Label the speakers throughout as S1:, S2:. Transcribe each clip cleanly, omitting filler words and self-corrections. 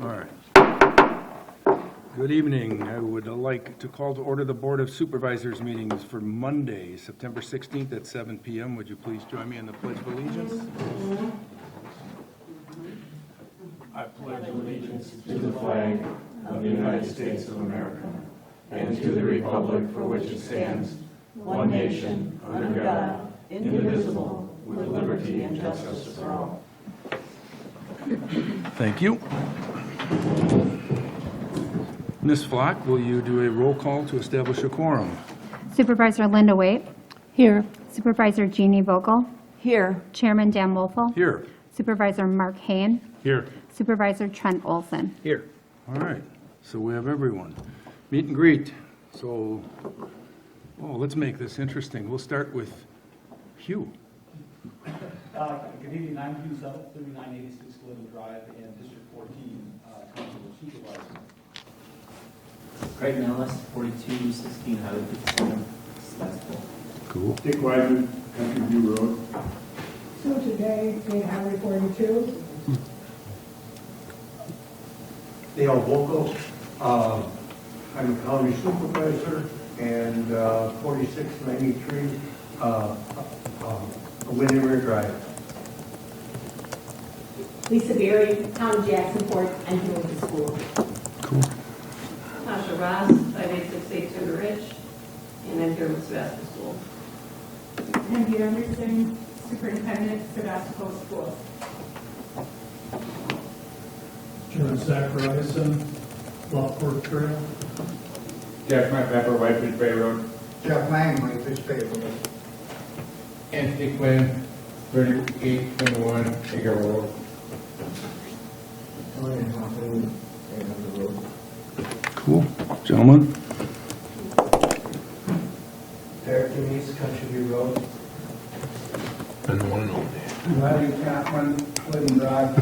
S1: All right. Good evening. I would like to call to order the Board of Supervisors meetings for Monday, September 16th at 7 p.m. Would you please join me in the Pledge of Allegiance? I pledge allegiance
S2: to the flag of the United States of America and to the republic for which it stands, one nation, under God, indivisible, with liberty and justice for all.
S1: Thank you. Ms. Flock, will you do a roll call to establish a quorum?
S3: Supervisor Linda Waite.
S4: Here.
S3: Supervisor Jeannie Vogel.
S4: Here.
S3: Chairman Dan Wolfel.
S1: Here.
S3: Supervisor Mark Hain.
S1: Here.
S3: Supervisor Trent Olson.
S1: Here. All right, so we have everyone. Meet and greet. So, let's make this interesting. We'll start with Hugh.
S5: Good evening, I'm Hugh Zevil, 3986 Glidden Drive, and District 14, Council Supervisor.
S6: Craig Nellis, 4216 Highway 57, Sevastopol.
S1: Cool.
S7: Dick Wiseman, Country View Road.
S8: So today, being Highway 42,
S7: Dale Vogel, I'm a county supervisor, and 4693 Windermere Drive.
S9: Lisa Berry, Town of Jacksonport, and here with the school.
S1: Cool.
S9: Tasha Ross, 5868 Sugar Ridge, and I'm here with Sevastopol.
S8: Andy Anderson, Superintendent, Sevastopol Schools.
S5: John Zachariason, Lockport Trail.
S10: Jeff Pepper, Whitefish Bay Road.
S7: Jeff Lang, Whitefish Bay Road.
S10: Anthony Quinn, 3821 Acre Road.
S1: Cool. Gentlemen?
S7: Derek Denise, Country View Road.
S10: And the one and only.
S7: Larry Chapman, Glidden Drive.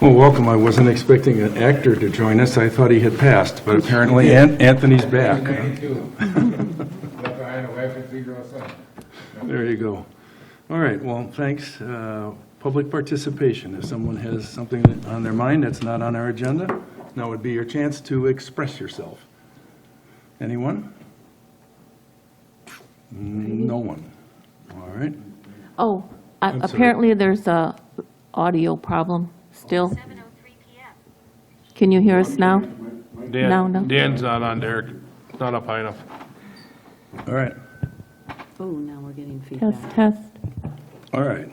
S1: Well, welcome. I wasn't expecting an actor to join us. I thought he had passed, but apparently Anthony's back.
S10: 92. Left behind a wife and 3-year-old son.
S1: There you go. All right, well, thanks. Public participation. If someone has something on their mind that's not on our agenda, now would be your chance to express yourself. Anyone? No one. All right.
S4: Oh,
S1: I'm sorry.
S4: apparently there's a audio problem still. 7:03 p.m. Can you hear us now? No.
S10: Dan's not on, Derek. Not up high enough.
S1: All right.
S2: Oh, now we're getting feedback.
S4: Test.
S1: All right.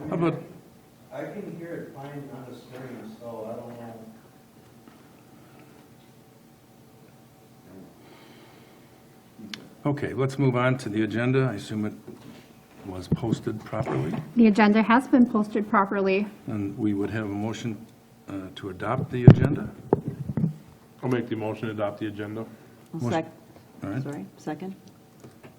S1: How about,
S7: I can hear it fine on the screen, so I don't know.
S1: okay, let's move on to the agenda. I assume it was posted properly,
S3: The agenda has been posted properly.
S1: and we would have a motion to adopt the agenda.
S10: I'll make the motion to adopt the agenda.
S1: All right.
S2: Second?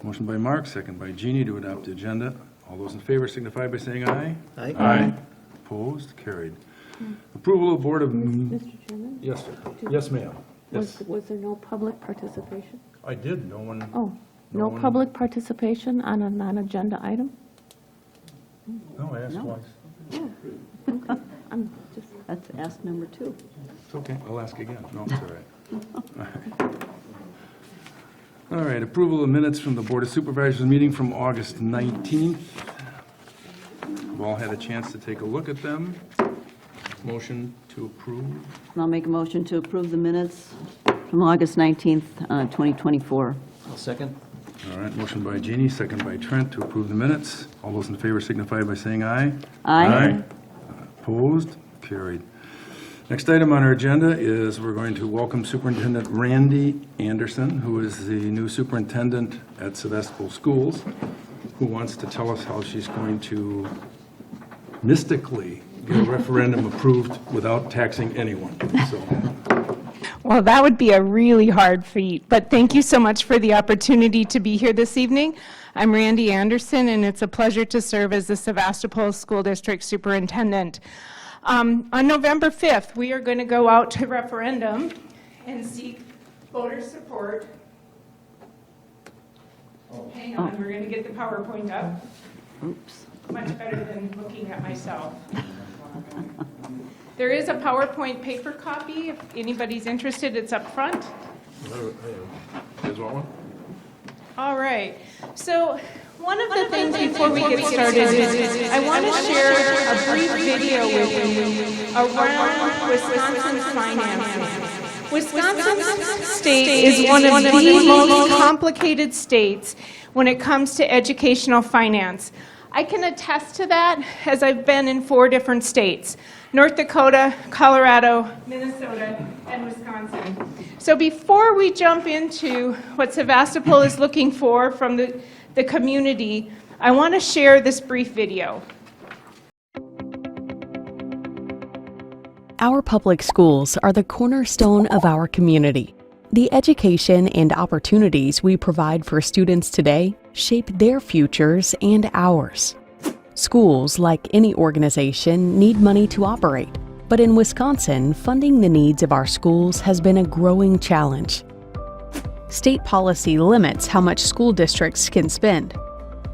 S1: Motion by Mark, second by Jeannie to adopt the agenda. All those in favor signify by saying aye.
S10: Aye.
S1: Opposed? Carried. Approval of Board of...
S4: Mr. Chairman,
S1: Yes, sir. Yes, ma'am. Yes.
S4: was there no public participation?
S1: I did. No one...
S4: Oh,
S1: No
S4: no
S1: one-
S4: public participation on a non-agenda item?
S1: No, I asked
S2: No.
S1: twice.
S4: I'm just,
S2: That's ask number 2.
S1: It's okay. I'll ask again. No, it's all right. All right, approval of minutes from the Board of Supervisors meeting from August 19th. We've all had a chance to take a look at them. Motion to approve.
S2: I'll make a motion to approve the minutes from August 19th, 2024.
S6: Second.
S1: All right, motion by Jeannie, second by Trent to approve the minutes. All those in favor signify by saying aye.
S2: Aye.
S1: Opposed? Carried. Next item on our agenda is we're going to welcome Superintendent Randy Anderson, who is the new superintendent at Sevastopol Schools, who wants to tell us how she's going to mystically get a referendum approved without taxing anyone. So,
S11: Well, that would be a really hard feat, but thank you so much for the opportunity to be here this evening. I'm Randy Anderson, and it's a pleasure to serve as the Sevastopol School District Superintendent. On November 5th, we are going to go out to referendum and seek voter support. Hang on, we're going to get the PowerPoint up.
S2: Oops.
S11: Much better than looking at myself. There is a PowerPoint paper copy. If anybody's interested, it's up front. All right. So one of the things before we get started is I want to share a brief video with you around Wisconsin's finances. Wisconsin state is one of the most complicated states when it comes to educational finance. I can attest to that as I've been in 4 different states: North Dakota, Colorado, Minnesota, and Wisconsin. So before we jump into what Sevastopol is looking for from the community, I want to share this brief video.
S12: Our public schools are the cornerstone of our community. The education and opportunities we provide for students today shape their futures and ours. Schools, like any organization, need money to operate. But in Wisconsin, funding the needs of our schools has been a growing challenge. State policy limits how much school districts can spend.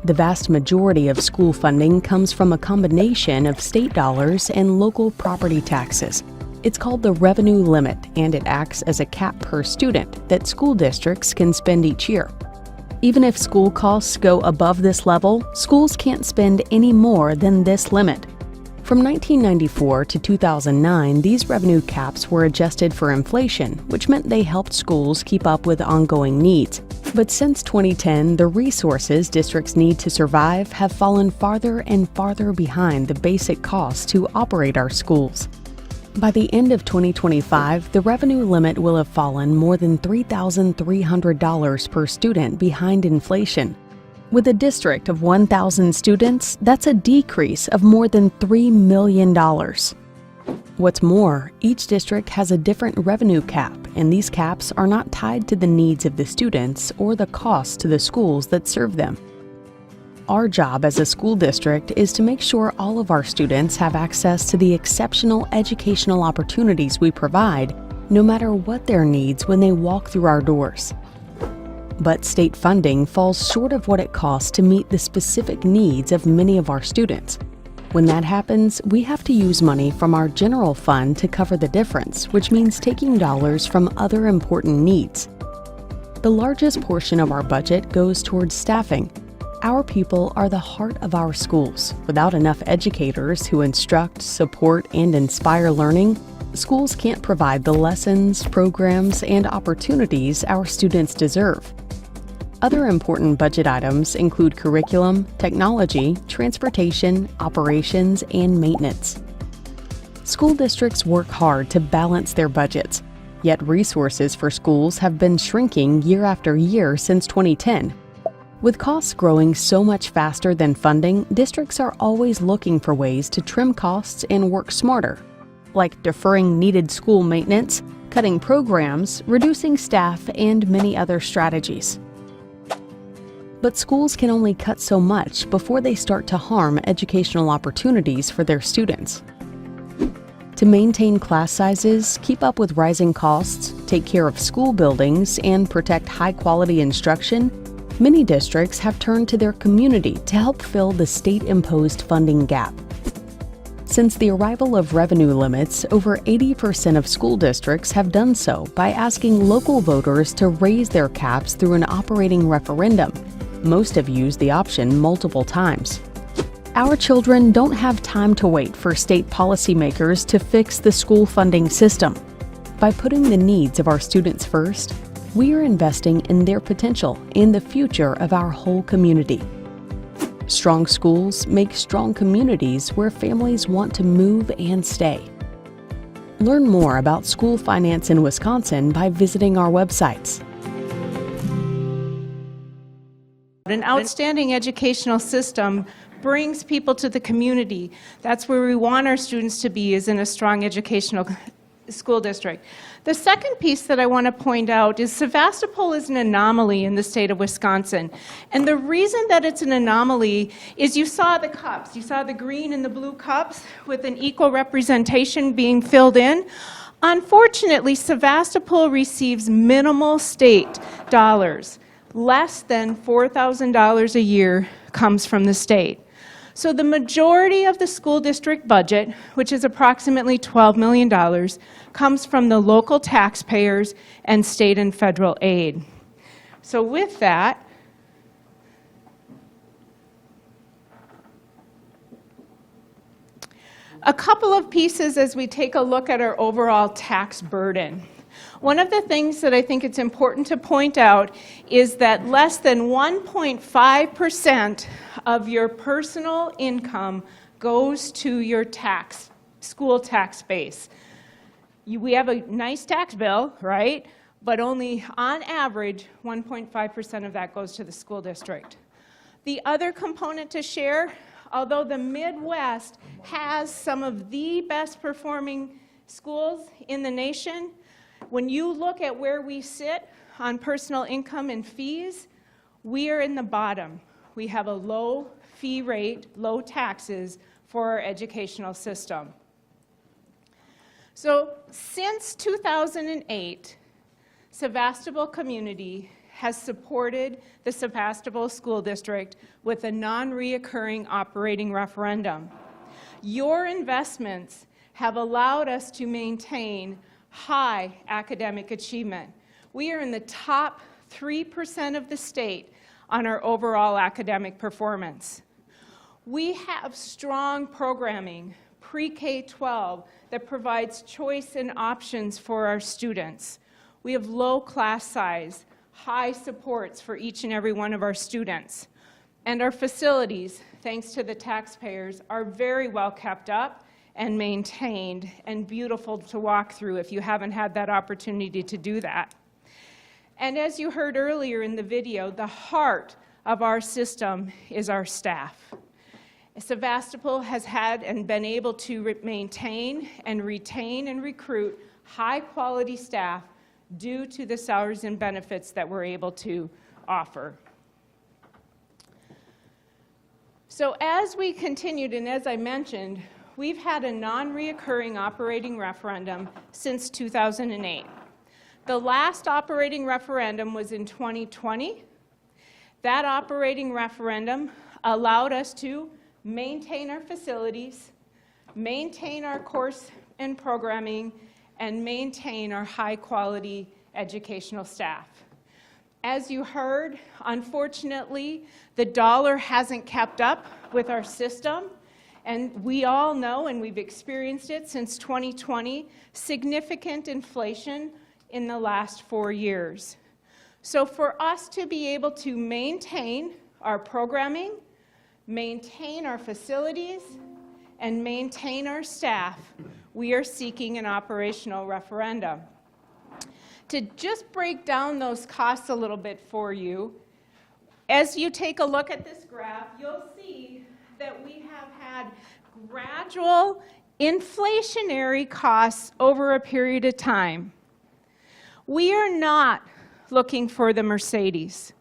S12: The vast majority of school funding comes from a combination of state dollars and local property taxes. It's called the revenue limit, and it acts as a cap per student that school districts can spend each year. Even if school costs go above this level, schools can't spend any more than this limit. From 1994 to 2009, these revenue caps were adjusted for inflation, which meant they helped schools keep up with ongoing needs. But since 2010, the resources districts need to survive have fallen farther and farther behind the basic costs to operate our schools. By the end of 2025, the revenue limit will have fallen more than $3,300 per student behind inflation. With a district of 1,000 students, that's a decrease of more than $3 million. What's more, each district has a different revenue cap, and these caps are not tied to the needs of the students or the costs to the schools that serve them. Our job as a school district is to make sure all of our students have access to the exceptional educational opportunities we provide, no matter what their needs when they walk through our doors. But state funding falls short of what it costs to meet the specific needs of many of our students. When that happens, we have to use money from our general fund to cover the difference, which means taking dollars from other important needs. The largest portion of our budget goes towards staffing. Our people are the heart of our schools. Without enough educators who instruct, support, and inspire learning, schools can't provide the lessons, programs, and opportunities our students deserve. Other important budget items include curriculum, technology, transportation, operations, and maintenance. School districts work hard to balance their budgets, yet resources for schools have been shrinking year after year since 2010. With costs growing so much faster than funding, districts are always looking for ways to trim costs and work smarter, like deferring needed school maintenance, cutting programs, reducing staff, and many other strategies. But schools can only cut so much before they start to harm educational opportunities for their students. To maintain class sizes, keep up with rising costs, take care of school buildings, and protect high-quality instruction, many districts have turned to their community to help fill the state-imposed funding gap. Since the arrival of revenue limits, over 80% of school districts have done so by asking local voters to raise their caps through an operating referendum. Most have used the option multiple times. Our children don't have time to wait for state policymakers to fix the school funding system. By putting the needs of our students first, we are investing in their potential and the future of our whole community. Strong schools make strong communities where families want to move and stay. Learn more about school finance in Wisconsin by visiting our websites.
S11: An outstanding educational system brings people to the community. That's where we want our students to be, is in a strong educational school district. The second piece that I want to point out is Sevastopol is an anomaly in the state of Wisconsin. And the reason that it's an anomaly is you saw the cups. You saw the green and the blue cups with an equal representation being filled in. Unfortunately, Sevastopol receives minimal state dollars. Less than $4,000 a year comes from the state. So the majority of the school district budget, which is approximately $12 million, comes from the local taxpayers and state and federal aid. So with that, a couple of pieces as we take a look at our overall tax burden. One of the things that I think it's important to point out is that less than 1.5% of your personal income goes to your school tax base. We have a nice tax bill, right? But only on average, 1.5% of that goes to the school district. The other component to share, although the Midwest has some of the best performing schools in the nation, when you look at where we sit on personal income and fees, we are in the bottom. We have a low fee rate, low taxes for our educational system. So since 2008, Sevastopol community has supported the Sevastopol School District with a non-reoccurring operating referendum. Your investments have allowed us to maintain high academic achievement. We are in the top 3% of the state on our overall academic performance. We have strong programming, pre-K-12, that provides choice and options for our students. We have low class size, high supports for each and every one of our students. And our facilities, thanks to the taxpayers, are very well kept up and maintained and beautiful to walk through if you haven't had that opportunity to do that. And as you heard earlier in the video, the heart of our system is our staff. Sevastopol has had and been able to maintain and retain and recruit high-quality staff due to the salaries and benefits that we're able to offer. So as we continued, and as I mentioned, we've had a non-reoccurring operating referendum since 2008. The last operating referendum was in 2020. That operating referendum allowed us to maintain our facilities, maintain our course and programming, and maintain our high-quality educational staff. As you heard, unfortunately, the dollar hasn't kept up with our system, and we all know, and we've experienced it since 2020, significant inflation in the last 4 years. So for us to be able to maintain our programming, maintain our facilities, and maintain our staff, we are seeking an operational referendum. To just break down those costs a little bit for you, as you take a look at this graph, you'll see that we have had gradual inflationary costs over a period of time. We are not looking for the Mercedes.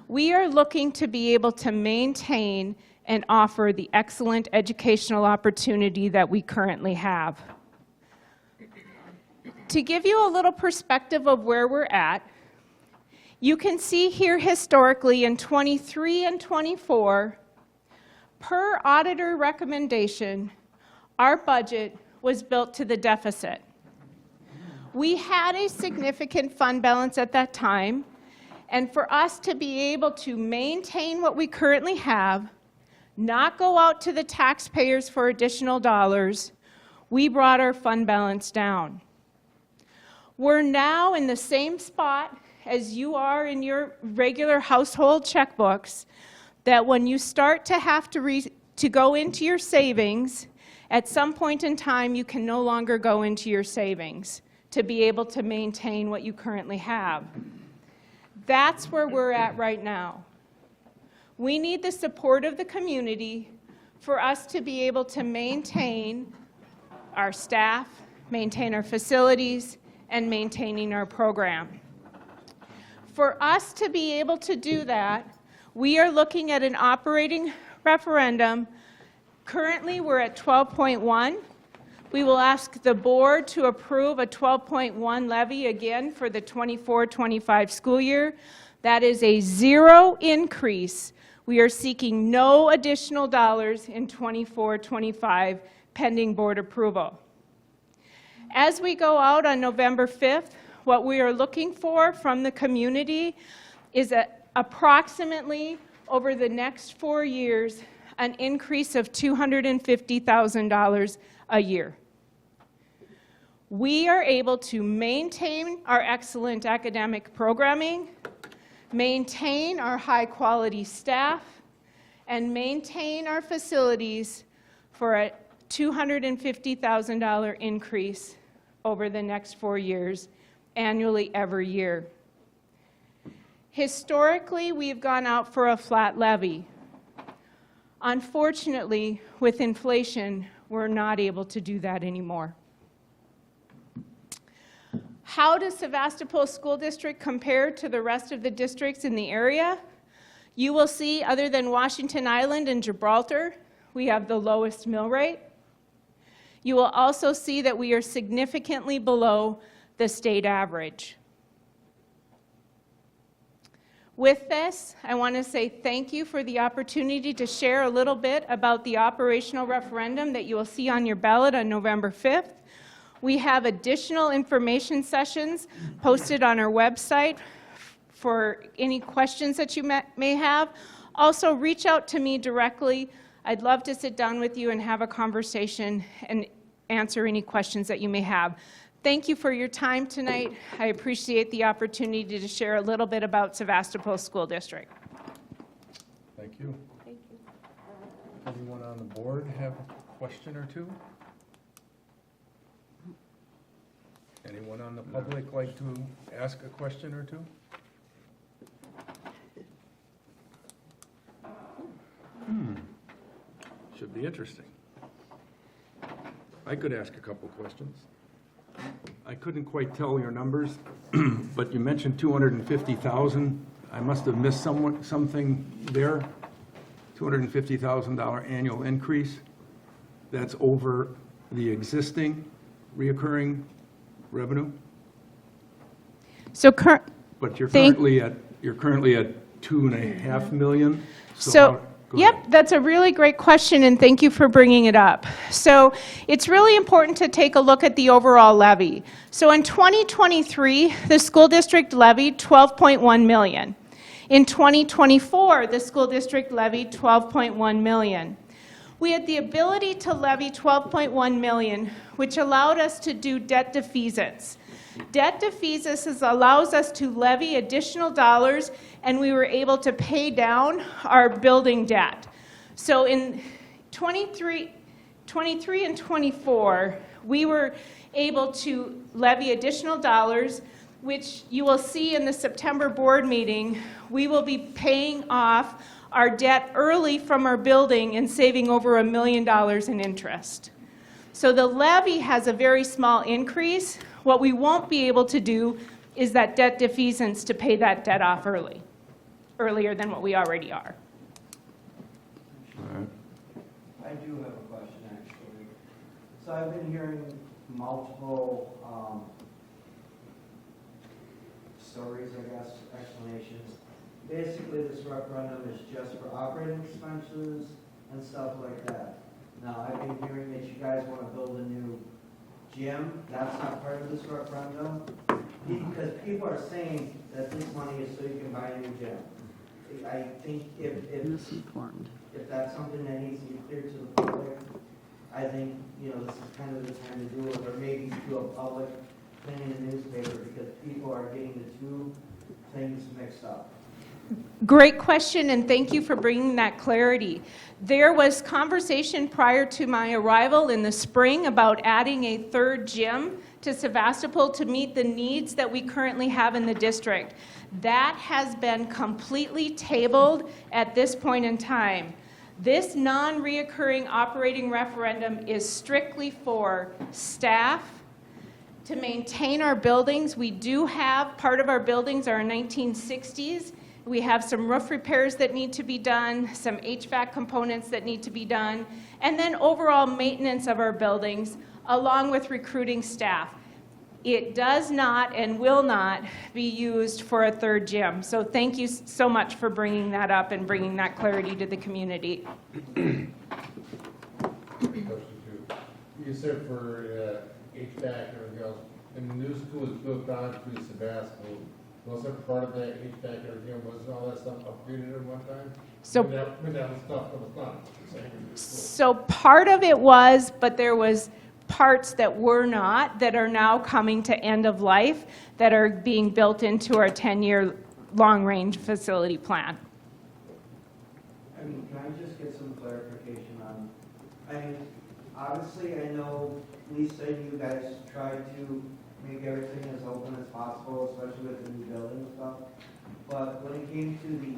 S11: We are looking to be able to maintain and offer the excellent educational opportunity that we currently have. To give you a little perspective of where we're at, you can see here historically in 23 and 24, per auditor recommendation, our budget was built to the deficit. We had a significant fund balance at that time, and for us to be able to maintain what we currently have, not go out to the taxpayers for additional dollars, we brought our fund balance down. We're now in the same spot as you are in your regular household checkbooks, that when you start to have to go into your savings, at some point in time you can no longer go into your savings to be able to maintain what you currently have. That's where we're at right now. We need the support of the community for us to be able to maintain our staff, maintain our facilities, and maintaining our program. For us to be able to do that, we are looking at an operating referendum. Currently, we're at 12.1. We will ask the board to approve a 12.1 levy again for the 24-25 school year. That is a 0 increase We are seeking no additional dollars in 24-25 pending board approval. As we go out on November 5th, what we are looking for from the community is approximately over the next 4 years an increase of $250,000 a year. We are able to maintain our excellent academic programming, maintain our high-quality staff, and maintain our facilities for a $250,000 increase over the next 4 years, annually every year. Historically, we've gone out for a flat levy. Unfortunately, with inflation, we're not able to do that anymore. How does Sevastopol School District compare to the rest of the districts in the area? You will see, other than Washington Island and Gibraltar, we have the lowest mill rate. You will also see that we are significantly below the state average. With this, I want to say thank you for the opportunity to share a little bit about the operational referendum that you will see on your ballot on November 5th. We have additional information sessions posted on our website for any questions that you may have. Also, reach out to me directly. I'd love to sit down with you and have a conversation and answer any questions that you may have. Thank you for your time tonight. I appreciate the opportunity to share a little bit about Sevastopol School District.
S1: Thank you. Thank you. Anyone on the board have a question or two? Anyone on the public like to ask a question or two? Should be interesting. I could ask a couple questions. I couldn't quite tell your numbers, but you mentioned 250,000. I must have missed something there. $250,000 annual increase. That's over the existing reoccurring revenue.
S11: So
S1: but you're currently at 2.5 million.
S11: Yep, that's a really great question, and thank you for bringing it up. So it's really important to take a look at the overall levy. So in 2023, the school district levied $12.1 million. In 2024, the school district levied $12.1 million. We had the ability to levy $12.1 million, which allowed us to do debt defeasance. Debt defeasance allows us to levy additional dollars, and we were able to pay down our building debt. So in 23 and 24, we were able to levy additional dollars, which you will see in the September board meeting. We will be paying off our debt early from our building and saving over $1 million in interest. So the levy has a very small increase. What we won't be able to do is that debt defeasance to pay that debt off earlier than what we already are.
S7: I do have a question, actually. So I've been hearing multiple stories, I guess, explanations. Basically, this referendum is just for operating expenses and stuff like that. Now, I've been hearing that you guys want to build a new gym. That's not part of this referendum. Because people are saying that this money is so you can buy a new gym. I think if that's something that needs to be clear to the public, I think, this is kind of the time to do it, or maybe do a public thing in the newspaper, because people are getting the two things mixed up.
S11: Great question, and thank you for bringing that clarity. There was conversation prior to my arrival in the spring about adding a third gym to Sevastopol to meet the needs that we currently have in the district. That has been completely tabled at this point in time. This non-reoccurring operating referendum is strictly for staff to maintain our buildings. We do have, part of our buildings are 1960s. We have some roof repairs that need to be done, some HVAC components that need to be done, and then overall maintenance of our buildings, along with recruiting staff. It does not and will not be used for a third gym. So thank you so much for bringing that up and bringing that clarity to the community.
S10: Question two. You said for HVAC and everything else, and the new school is built on to Sevastopol. Wasn't part of that HVAC and everything, wasn't all that stuff upgraded at one time?
S11: So-
S10: When that was stuff that was done, you're saying?
S11: So part of it was, but there was parts that were not, that are now coming to end of life, that are being built into our 10-year long-range facility plan.
S7: I mean, can I just get some clarification on, I mean, obviously, I know Lisa and you guys tried to make everything as open as possible, especially with the new building and stuff. But when it came to the,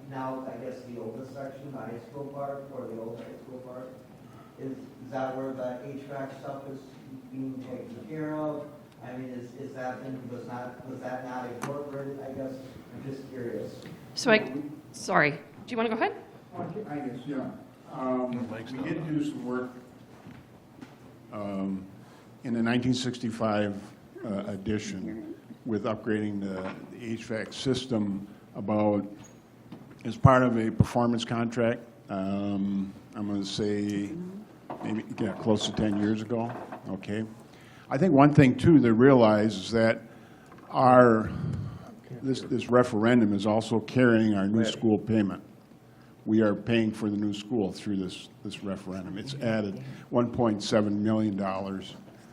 S7: now, I guess the oldest section, the high school part, or the old high school part, is that where the HVAC stuff is being taken care of? I mean, is that, was that not incorporated, I guess? I'm just curious.
S9: So sorry, do you want to go ahead?
S10: I guess, yeah. We did do some work in the 1965 edition with upgrading the HVAC system about, as part of a performance contract, I'm going to say maybe close to 10 years ago, okay? I think one thing, too, to realize is that this referendum is also carrying our new school payment. We are paying for the new school through this referendum. It's added $1.7 million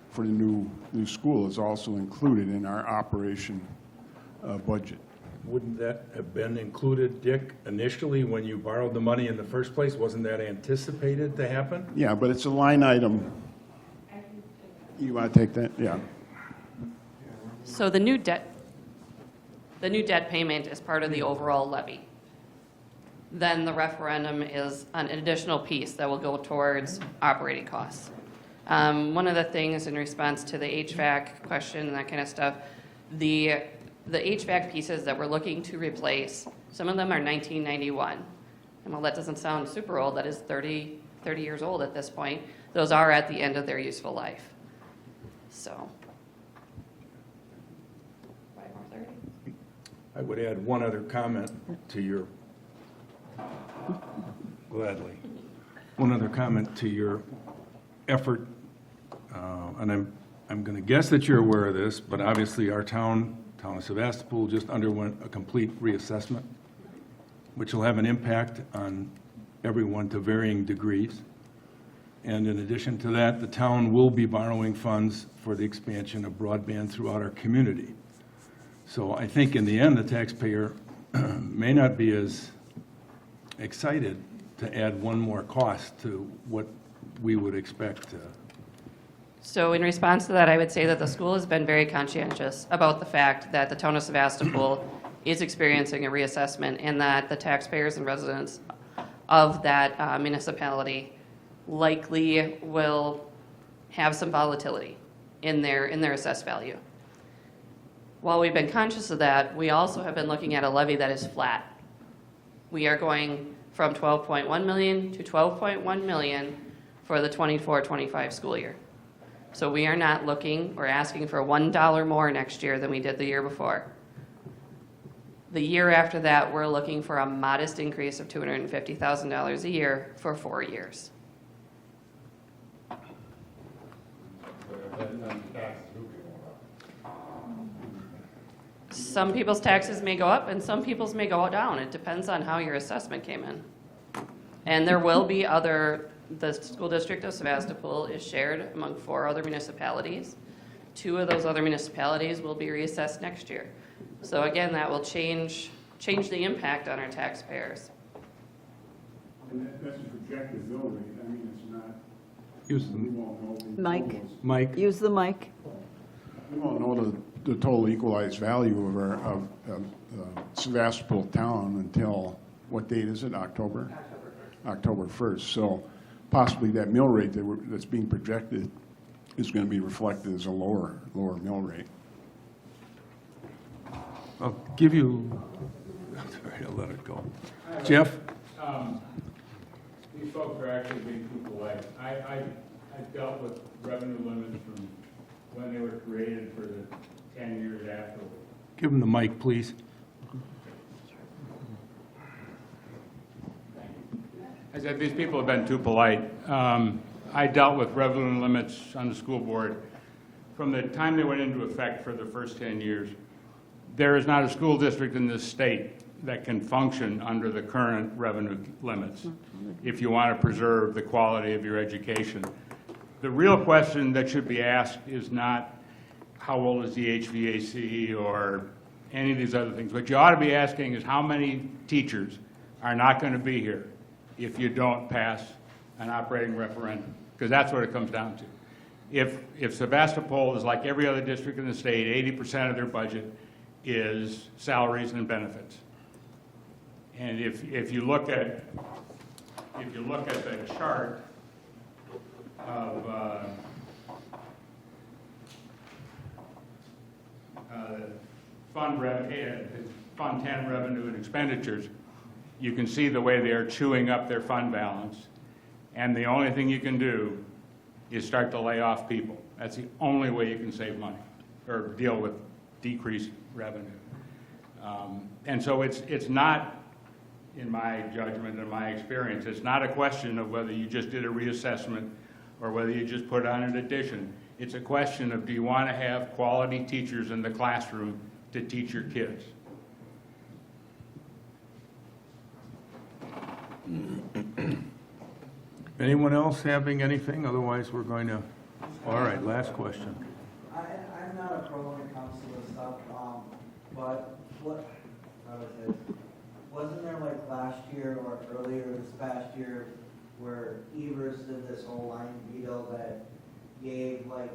S10: for the new school is also included in our operation budget.
S1: Wouldn't that have been included, Dick, initially when you borrowed the money in the first place? Wasn't that anticipated to happen?
S10: Yeah, but it's a line item. You want to take that? Yeah.
S9: So the new debt payment is part of the overall levy. Then the referendum is an additional piece that will go towards operating costs. One of the things in response to the HVAC question and that kind of stuff, the HVAC pieces that we're looking to replace, some of them are 1991. And while that doesn't sound super old, that is 30 years old at this point. Those are at the end of their useful life. So, 5 or 30.
S1: I would add one other comment to your, gladly, one other comment to your effort, and I'm going to guess that you're aware of this, but obviously our town of Sevastopol just underwent a complete reassessment, which will have an impact on everyone to varying degrees. And in addition to that, the town will be borrowing funds for the expansion of broadband throughout our community. So I think in the end, the taxpayer may not be as excited to add one more cost to what we would expect.
S9: So in response to that, I would say that the school has been very conscientious about the fact that the town of Sevastopol is experiencing a reassessment and that the taxpayers and residents of that municipality likely will have some volatility in their assessed value. While we've been conscious of that, we also have been looking at a levy that is flat. We are going from 12.1 million to 12.1 million for the 24-25 school year. So we are not looking or asking for $1 more next year than we did the year before. The year after that, we're looking for a modest increase of $250,000 a year for 4 years. Some people's taxes may go up and some people's may go down. It depends on how your assessment came in. And there will be the school district of Sevastopol is shared among 4 other municipalities. 2 of those other municipalities will be reassessed next year. So again, that will change the impact on our taxpayers.
S10: And that's a projected mill rate. I mean, it's not.
S1: Use
S10: We won't know.
S1: Mike.
S2: Use the mic.
S10: We won't know the total equalized value of Sevastopol town until, what date is it, October? October 1st. So possibly that mill rate that's being projected is going to be reflected as a lower mill rate.
S1: I'll give you, sorry, I'll let it go. Jeff?
S13: These folks are actually being too polite. I dealt with revenue limits from when they were created for the 10 years afterwards.
S1: Give him the mic, please.
S13: I said, these people have been too polite. I dealt with revenue limits on the school board from the time they went into effect for the first 10 years. There is not a school district in this state that can function under the current revenue limits if you want to preserve the quality of your education. The real question that should be asked is not how old is the HVAC or any of these other things. What you ought to be asking is how many teachers are not going to be here if you don't pass an operating referendum, because that's what it comes down to. If Sevastopol is like every other district in the state, 80% of their budget is salaries and benefits. And if you look at the chart of Fund 10 revenue and expenditures, you can see the way they are chewing up their fund balance. And the only thing you can do is start to lay off people. That's the only way you can save money or deal with decreased revenue. And so it's not, in my judgment and my experience, it's not a question of whether you just did a reassessment or whether you just put on an addition. It's a question of, do you want to have quality teachers in the classroom to teach your kids?
S1: Anyone else having anything? Otherwise, we're going to, all right, last question.
S7: I'm not a pro when it comes to this stuff, but how was it? Wasn't there like last year or earlier this past year where Evers did this whole line veto that gave like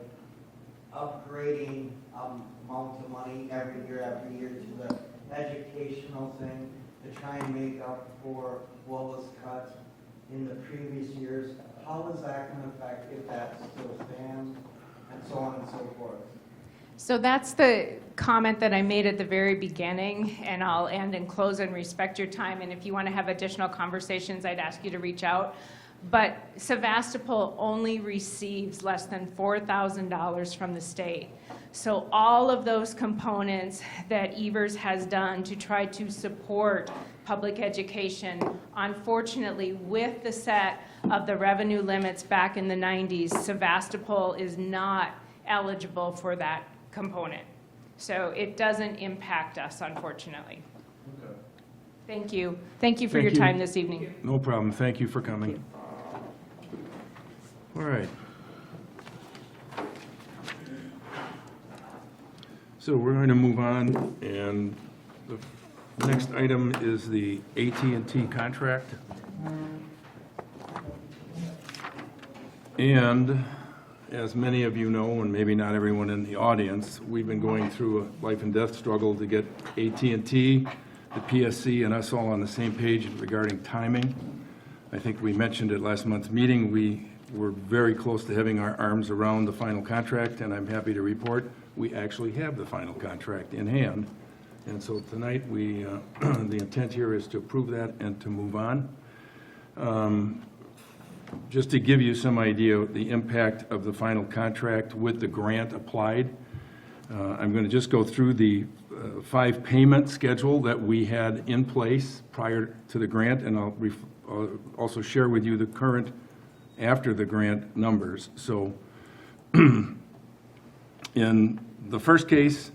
S7: upgrading amount of money every year to the educational thing to try and make up for what was cut in the previous years? How is that going to affect if that still stands, and so on and so forth?
S11: So that's the comment that I made at the very beginning, and I'll end and close and respect your time. And if you want to have additional conversations, I'd ask you to reach out. But Sevastopol only receives less than $4,000 from the state. So all of those components that Evers has done to try to support public education, unfortunately, with the set of the revenue limits back in the 90s, Sevastopol is not eligible for that component. So it doesn't impact us, unfortunately.
S13: Okay.
S11: Thank you. Thank you for
S1: Thank
S11: your
S1: you.
S11: time this evening.
S1: No problem. Thank you for coming. All right. So we're going to move on, and the next item is the AT&T contract. And as many of you know, and maybe not everyone in the audience, we've been going through a life and death struggle to get AT&T, the PSC, and us all on the same page regarding timing. I think we mentioned at last month's meeting, we were very close to having our arms around the final contract, and I'm happy to report we actually have the final contract in hand. And so tonight, the intent here is to approve that and to move on. Just to give you some idea of the impact of the final contract with the grant applied, I'm going to just go through the 5-payment schedule that we had in place prior to the grant, and I'll also share with you the current after the grant numbers. So in the first case,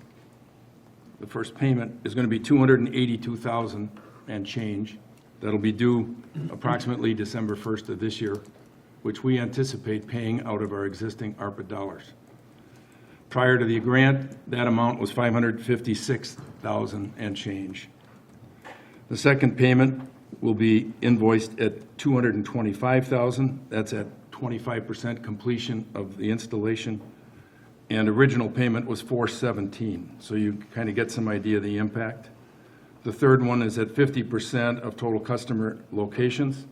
S1: the first payment is going to be $282,000 and change. That'll be due approximately December 1st of this year, which we anticipate paying out of our existing ARPA dollars. Prior to the grant, that amount was $556,000 and change. The second payment will be invoiced at $225,000. That's at 25% completion of the installation. And original payment was $417,000. So you kind of get some idea of the impact. The third one is at 50% of total customer locations.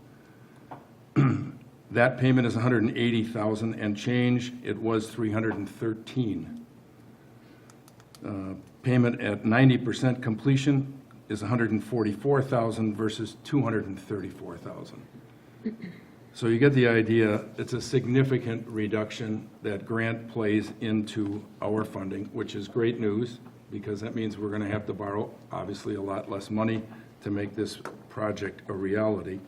S1: That payment is $180,000 and change. It was $313,000. Payment at 90% completion is $144,000 versus $234,000. So you get the idea, it's a significant reduction that grant plays into our funding, which is great news, because that means we're going to have to borrow, obviously, a lot less money to make this project a reality.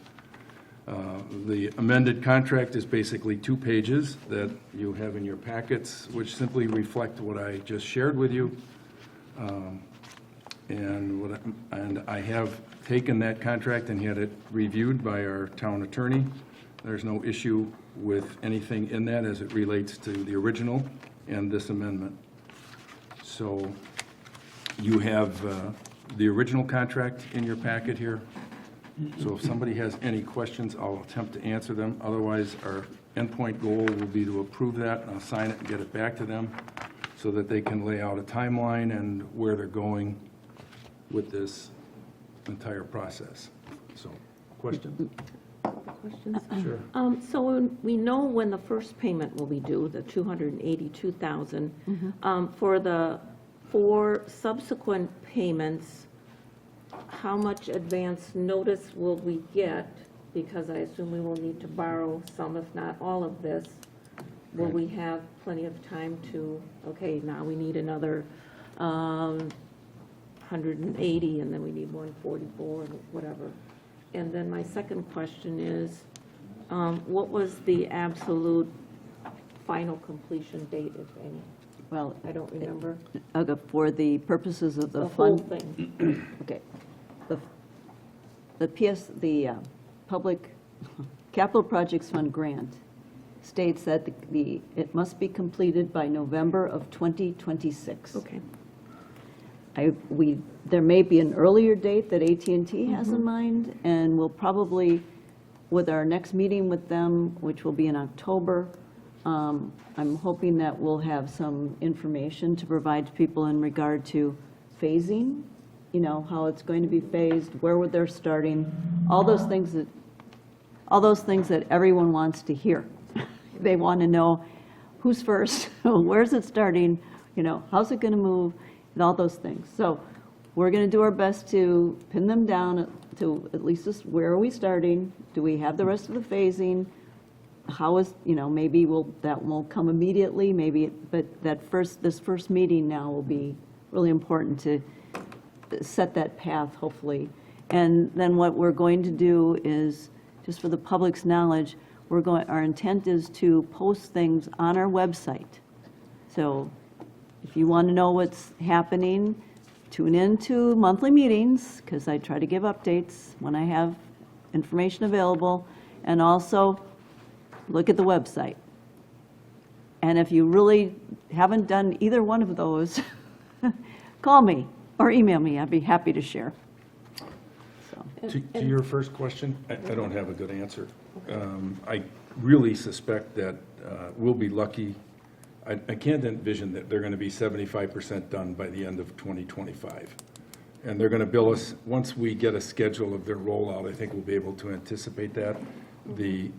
S1: The amended contract is basically 2 pages that you have in your packets, which simply reflect what I just shared with you. And I have taken that contract and had it reviewed by our town attorney. There's no issue with anything in that as it relates to the original and this amendment. So you have the original contract in your packet here. So if somebody has any questions, I'll attempt to answer them. Otherwise, our endpoint goal will be to approve that, and I'll sign it and get it back to them so that they can lay out a timeline and where they're going with this entire process. So, question?
S4: Questions?
S1: Sure.
S4: So we know when the first payment will be due, the $282,000. For the 4 subsequent payments, how much advance notice will we get? Because I assume we will need to borrow some, if not all of this. Will we have plenty of time to, okay, now we need another 180, and then we need 144, whatever. And then my second question is, what was the absolute final completion date, if any?
S14: Well,
S4: I don't remember.
S14: for the purposes of the
S4: whole
S14: fund.
S4: thing.
S14: Okay. The Public Capital Projects Fund grant states that it must be completed by November of 2026.
S4: Okay.
S14: There may be an earlier date that AT&T has in mind, and we'll probably, with our next meeting with them, which will be in October, I'm hoping that we'll have some information to provide to people in regard to phasing, you know, how it's going to be phased, where they're starting, all those things that everyone wants to hear. They want to know who's first, where's it starting, you know, how's it going to move, and all those things. So we're going to do our best to pin them down to at least where are we starting? Do we have the rest of the phasing? How is, you know, maybe that won't come immediately, but this first meeting now will be really important to set that path, hopefully. And then what we're going to do is, just for the public's knowledge, our intent is to post things on our website. So if you want to know what's happening, tune in to monthly meetings, because I try to give updates when I have information available, and also look at the website. And if you really haven't done either one of those, call me or email me. I'd be happy to share. So.
S1: To your first question, I don't have a good answer. I really suspect that we'll be lucky. I can't envision that they're going to be 75% done by the end of 2025. And they're going to bill us, once we get a schedule of their rollout, I think we'll be able to anticipate that. The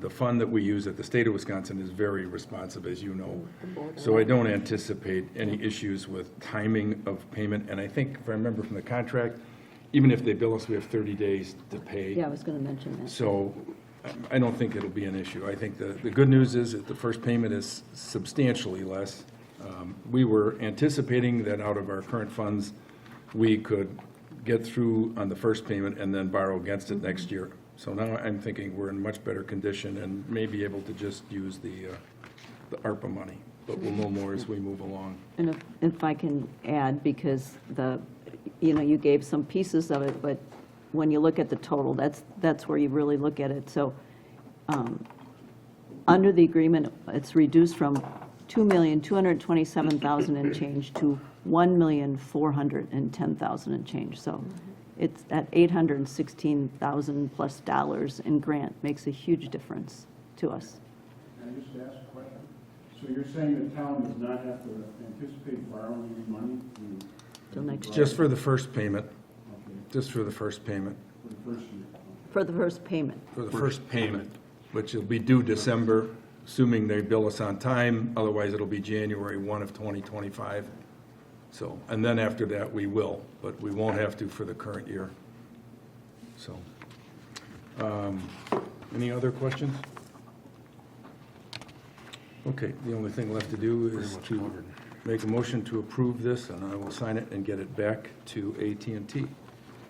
S1: fund that we use at the state of Wisconsin is very responsive, as you know. So I don't anticipate any issues with timing of payment. And I think, if I remember from the contract, even if they bill us, we have 30 days to pay.
S14: Yeah, I was going to mention that.
S1: So I don't think it'll be an issue. I think the good news is that the first payment is substantially less. We were anticipating that out of our current funds, we could get through on the first payment and then borrow against it next year. So now I'm thinking we're in much better condition and may be able to just use the ARPA money, but we'll know more as we move along.
S14: And if I can add, because you gave some pieces of it, but when you look at the total, that's where you really look at it. So under the agreement, it's reduced from $2,227,000 and change to $1,410,000 and change. So it's at $816,000 plus dollars in grant makes a huge difference to us.
S10: Can I just ask a question? So you're saying the town does not have to anticipate borrowing any money?
S14: Till next year.
S1: Just for the first payment.
S10: Okay.
S1: Just for the first payment.
S10: For the first year?
S14: For the first payment.
S1: For the first payment, which will be due December, assuming they bill us on time. Otherwise, it'll be January 1 of 2025. So, and then after that, we will, but we won't have to for the current year. So. Any other questions? Okay, the only thing left to do is to make a motion to approve this, and I will sign it and get it back to AT&T.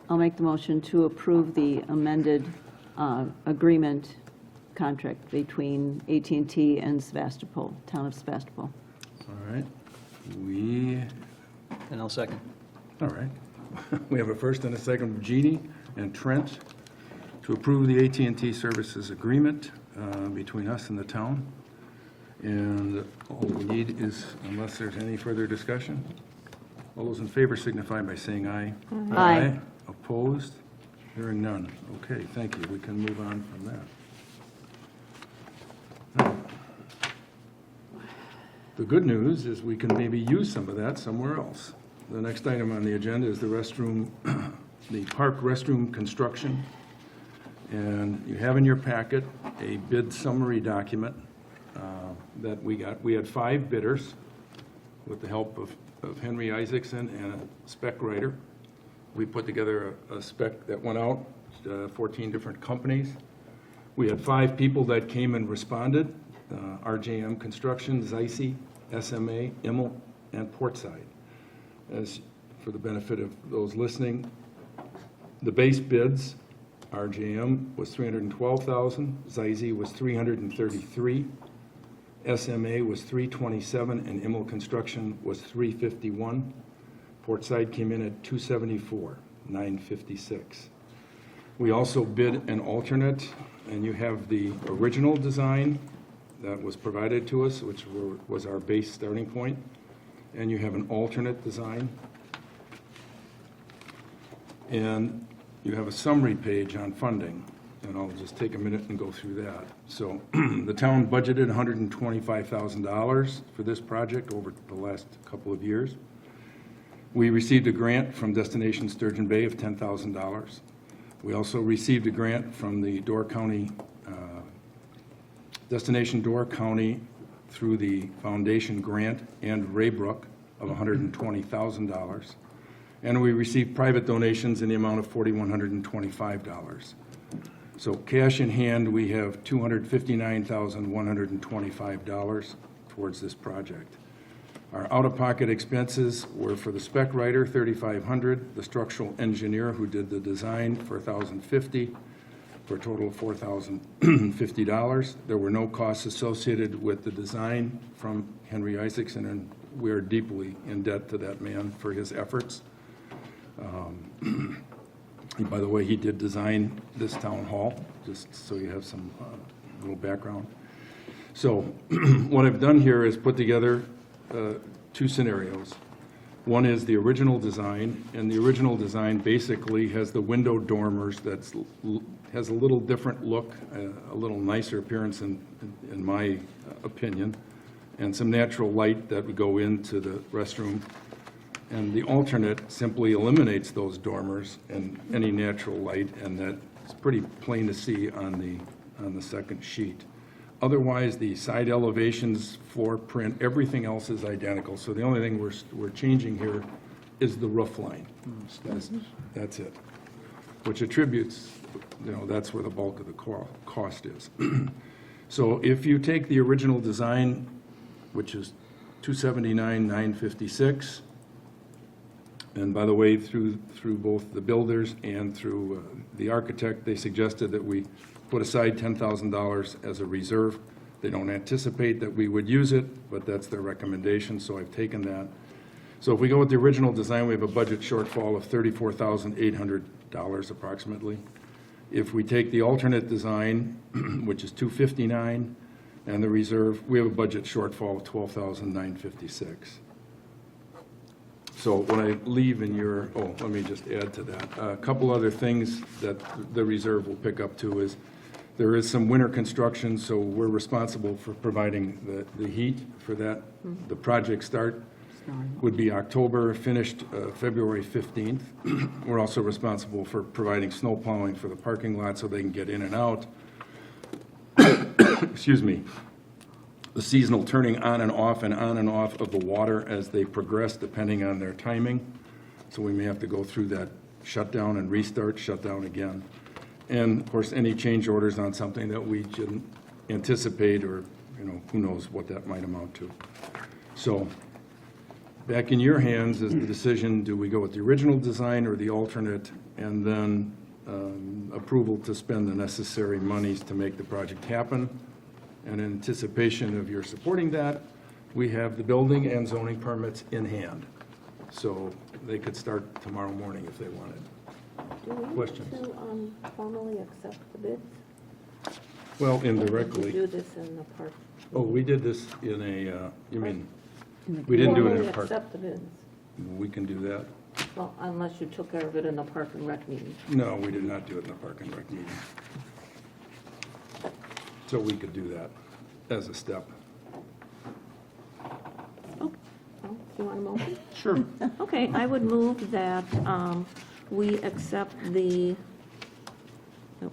S14: I'll make the motion to approve the amended agreement contract between AT&T and Sevastopol, Town of Sevastopol.
S1: All right,
S6: And I'll second.
S1: all right. We have a first and a second from Jeannie and Trent to approve the AT&T services agreement between us and the town. And all we need is, unless there's any further discussion, all those in favor signify by saying aye.
S14: Aye.
S1: Opposed? Hearing none. Okay, thank you. We can move on from that. The good news is we can maybe use some of that somewhere else. The next item on the agenda is the restroom, the park restroom construction. And you have in your packet a bid summary document that we got. We had 5 bidders with the help of Henry Isaacson and a spec writer. We put together a spec that went out, 14 different companies. We had 5 people that came and responded, RJM Construction, Zeise, SMA, Immel, and Portside. As for the benefit of those listening, the base bids, RJM was $312,000, Zeise was $333,000, SMA was $327,000, and Immel Construction was $351,000. Portside came in at $274,956. We also bid an alternate, and you have the original design that was provided to us, which was our base starting point, and you have an alternate design. And you have a summary page on funding, and I'll just take a minute and go through that. So the town budgeted $125,000 for this project over the last couple of years. We received a grant from Destination Sturgeon Bay of $10,000. We also received a grant from the Door County, Destination Door County through the foundation grant and Raybrook of $120,000. And we received private donations in the amount of $4,125. So cash in hand, we have $259,125 towards this project. Our out-of-pocket expenses were for the spec writer, $3,500, the structural engineer who did the design for $1,050, for a total of $4,050. There were no costs associated with the design from Henry Isaacson, and we are deeply in debt to that man for his efforts. And by the way, he did design this town hall, just so you have some little background. So what I've done here is put together 2 scenarios. One is the original design, and the original design basically has the window dormers that has a little different look, a little nicer appearance in my opinion, and some natural light that would go into the restroom. And the alternate simply eliminates those dormers and any natural light, and that's pretty plain to see on the second sheet. Otherwise, the side elevations, floor print, everything else is identical. So the only thing we're changing here is the roof line. That's it, which attributes, that's where the bulk of the cost is. So if you take the original design, which is $279,956, and by the way, through both the builders and through the architect, they suggested that we put aside $10,000 as a reserve. They don't anticipate that we would use it, but that's their recommendation, so I've taken that. So if we go with the original design, we have a budget shortfall of $34,800 approximately. If we take the alternate design, which is $259,000, and the reserve, we have a budget shortfall of $12,956. So when I leave in your, let me just add to that. A couple other things that the reserve will pick up to is there is some winter construction, so we're responsible for providing the heat for that. The project start would be October, finished February 15th. We're also responsible for providing snow plowing for the parking lot so they can get in and out. Excuse me. The seasonal turning on and off of the water as they progress depending on their timing. So we may have to go through that shutdown and restart, shut down again. And of course, any change orders on something that we didn't anticipate, or, who knows what that might amount to. So back in your hands is the decision, do we go with the original design or the alternate? And then approval to spend the necessary monies to make the project happen. And in anticipation of your supporting that, we have the building and zoning permits in hand. So they could start tomorrow morning if they wanted.
S4: Do we need
S1: Questions?
S4: to formally accept the bids?
S1: Well,
S4: We
S1: indirectly.
S4: do this in the park.
S1: Oh, we did this in a, you mean, we didn't do it in
S4: Formally
S1: a park.
S4: accept the bids,
S1: We can do that.
S4: well, unless you took care of it in the park and rec meeting.
S1: No, we did not do it in the park and rec meeting. So we could do that as a step.
S4: Oh, do you want a motion?
S1: Sure.
S4: Okay, I would move that we accept the,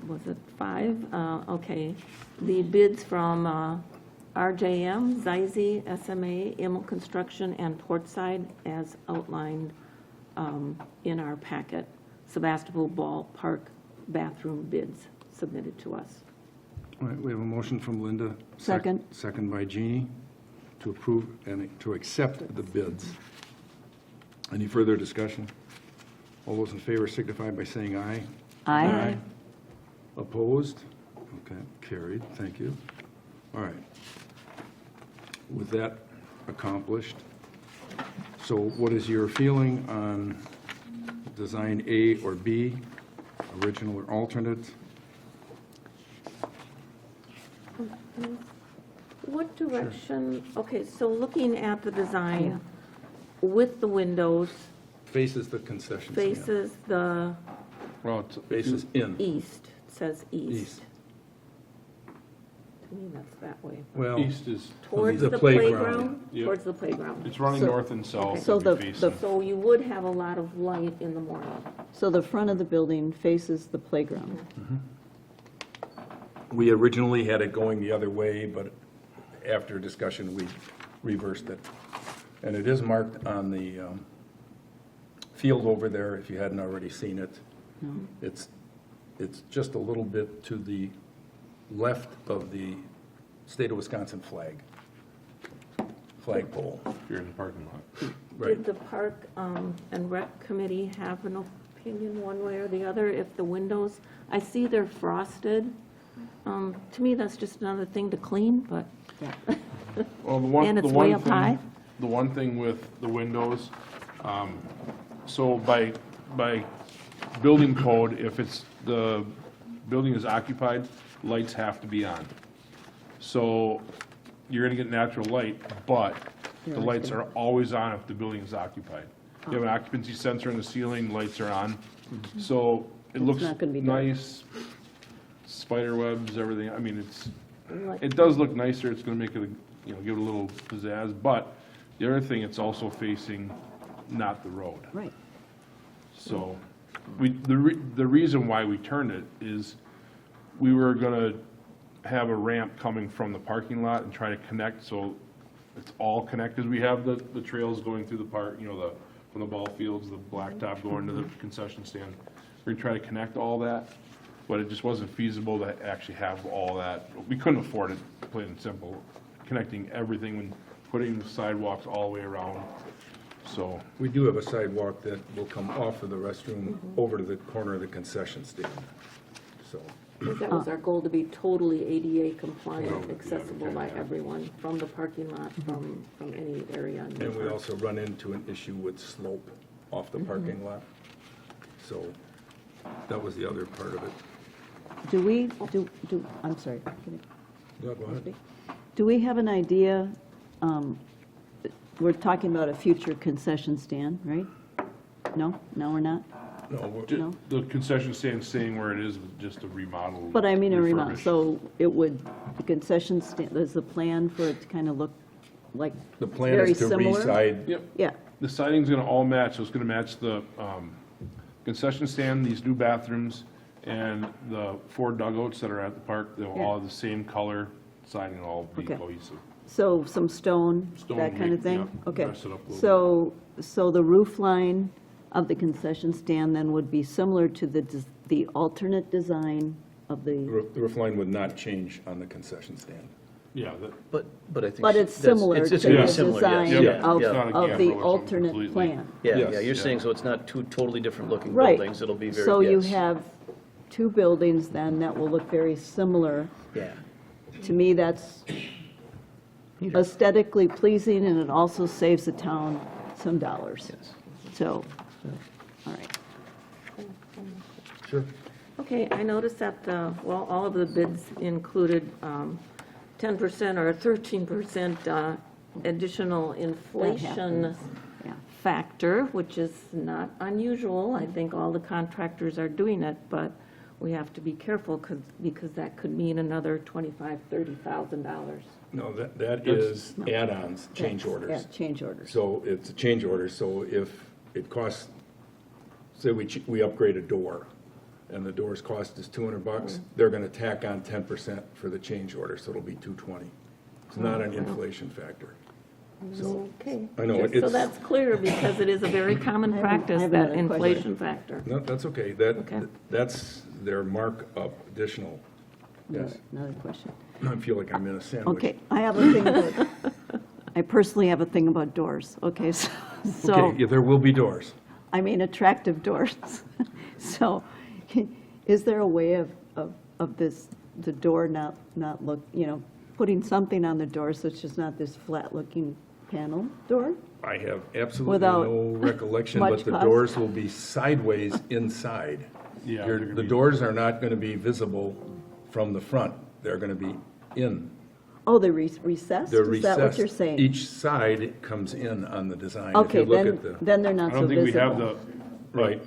S4: was it 5? Okay, the bids from RJM, Zize, SMA, Immel Construction, and Portside as outlined in our packet. Sevastopol Ballpark bathroom bids submitted to us.
S1: All right, we have a motion from Linda.
S14: Second.
S1: Second by Jeannie to approve and to accept the bids. Any further discussion? All those in favor signify by saying aye.
S14: Aye.
S1: Opposed? Okay, carried, thank you. All right. With that accomplished, so what is your feeling on design A or B, original or alternate?
S4: What direction, okay, so looking at the design with the windows,
S1: Faces the concession stand.
S4: faces the
S13: Well, it's,
S1: Faces in.
S4: east, it says east.
S1: East.
S4: To me, that's that way.
S1: Well,
S13: east is,
S4: Towards
S1: The
S4: the
S1: playground.
S4: playground?
S13: Yep.
S4: Towards the playground.
S13: it's running
S14: So-
S13: north and south.
S14: So
S13: it'd be
S14: the-
S13: facing.
S4: So you would have a lot of light in the morning.
S14: So the front of the building faces the playground.
S1: we originally had it going the other way, but after discussion, we reversed it. And it is marked on the field over there, if you hadn't already seen it. It's just a little bit to the left of the state of Wisconsin flagpole.
S13: You're in the parking lot.
S1: Right.
S4: Did the park and rec committee have an opinion one way or the other if the windows, I see they're frosted. To me, that's just another thing to clean, but,
S13: Well, the one,
S4: And
S13: the
S4: it's way
S13: one
S4: up high?
S13: thing, the one thing with the windows, so by building code, if it's, the building is occupied, lights have to be on. So you're gonna get natural light, but the lights are always on if the building is occupied. You have an occupancy sensor in the ceiling, lights are on. So it looks
S14: not gonna be dark.
S13: nice, spider webs, everything, I mean,
S4: like,
S13: it does look nicer, it's gonna make it, give it a little pizzazz, but the other thing, it's also facing not the road.
S14: Right.
S13: So, the reason why we turned it is, we were gonna have a ramp coming from the parking lot and try to connect, so it's all connected. We have the trails going through the park, from the ball fields, the blacktop going to the concession stand. We're gonna try to connect all that, but it just wasn't feasible to actually have all that. We couldn't afford it, plain and simple, connecting everything and putting the sidewalks all the way around, so.
S1: We do have a sidewalk that will come off of the restroom over to the corner of the concession stand, so.
S4: that was our goal, to be totally ADA
S13: Well,
S4: compliant,
S13: yeah,
S4: accessible by
S13: okay.
S4: everyone, from the parking lot, from any area. in the
S1: And we
S4: park.
S1: also run into an issue with slope off the parking lot. So that was the other part of it.
S14: Do we, I'm sorry.
S1: Yeah, go ahead.
S14: Do we have an idea, we're talking about a future concession stand, right? No? No, we're not?
S1: No, we're-
S14: No?
S13: The concession stand staying where it is, just a remodel.
S14: But I mean a remodel,
S13: refurbish.
S14: so it would, the concession stand, there's a plan for it to kind of look like
S1: the plan
S14: very
S1: is to
S14: similar?
S1: reside.
S13: Yep,
S14: Yeah,
S13: the siding's gonna all match, so it's gonna match the concession stand, these new bathrooms, and the 4 dugouts that are at the park. They'll all have the same color siding, all be
S14: Okay.
S13: cohesive.
S14: so some stone,
S13: Stone,
S14: that kind of thing?
S13: yeah,
S14: Okay.
S13: dress it up a little
S14: So the roof line of the concession stand then would be similar to the the alternate design of the,
S1: The roof line would not change on the concession stand.
S13: Yeah,
S6: But I think.
S14: but it's
S6: that's-
S14: similar to
S6: it's gonna
S14: the
S6: be similar, yes.
S14: design
S6: Yeah,
S14: of,
S6: yeah.
S13: Not a
S14: of
S13: gamble or
S14: the
S13: something
S14: alternate
S13: completely.
S14: plan.
S6: Yeah,
S1: Yes.
S6: yeah, you're saying, so it's not two totally different looking
S14: Right.
S6: buildings, it'll be very,
S14: So you
S6: yes.
S14: have two buildings then that will look very similar.
S6: Yeah.
S14: To me, that's aesthetically pleasing, and it also saves the town some dollars.
S6: Yes.
S14: So, all right.
S1: Sure.
S4: Okay, I noticed that, well, all of the bids included 10% or 13% additional inflation
S14: happens, yeah.
S4: factor, which is not unusual. I think all the contractors are doing it, but we have to be careful because that could mean another $25,000, $30,000.
S1: No, that is add-ons, change
S14: Yeah,
S1: orders.
S14: change orders.
S1: So it's a change order, so if it costs, say we upgrade a door, and the door's cost is $200, they're gonna tack on 10% for the change order, so it'll be $220. It's not an inflation factor. So,
S4: Okay.
S1: I know,
S4: Just so
S1: it's-
S4: that's clear, because it is a very common practice,
S14: have
S4: that
S14: another question.
S4: inflation factor.
S1: no, that's okay,
S4: Okay.
S1: that's their markup additional, yes.
S14: Another question.
S1: I feel like I'm in a sandwich.
S14: Okay, I have a thing about, I personally have a thing about doors, okay? So,
S1: Okay, yeah, there will be doors.
S14: I mean, attractive doors. So, is there a way of this, the door not look, putting something on the door so it's just not this flat-looking panel door?
S1: I have absolutely
S14: Without
S1: no recollection,
S14: much
S1: but the
S14: cost?
S1: doors will be sideways inside.
S13: Yeah,
S1: Your-
S13: they're gonna
S1: The
S13: be-
S1: doors are not going to be visible from the front. They're going to be in.
S14: Oh, they're recessed?
S1: They're
S14: Is that what
S1: recessed.
S14: you're saying?
S1: Each side comes in on the design. If
S14: Okay,
S1: you look at the
S14: then they're not
S13: I
S14: so
S13: don't
S14: visible.
S13: think we have the,
S1: Right.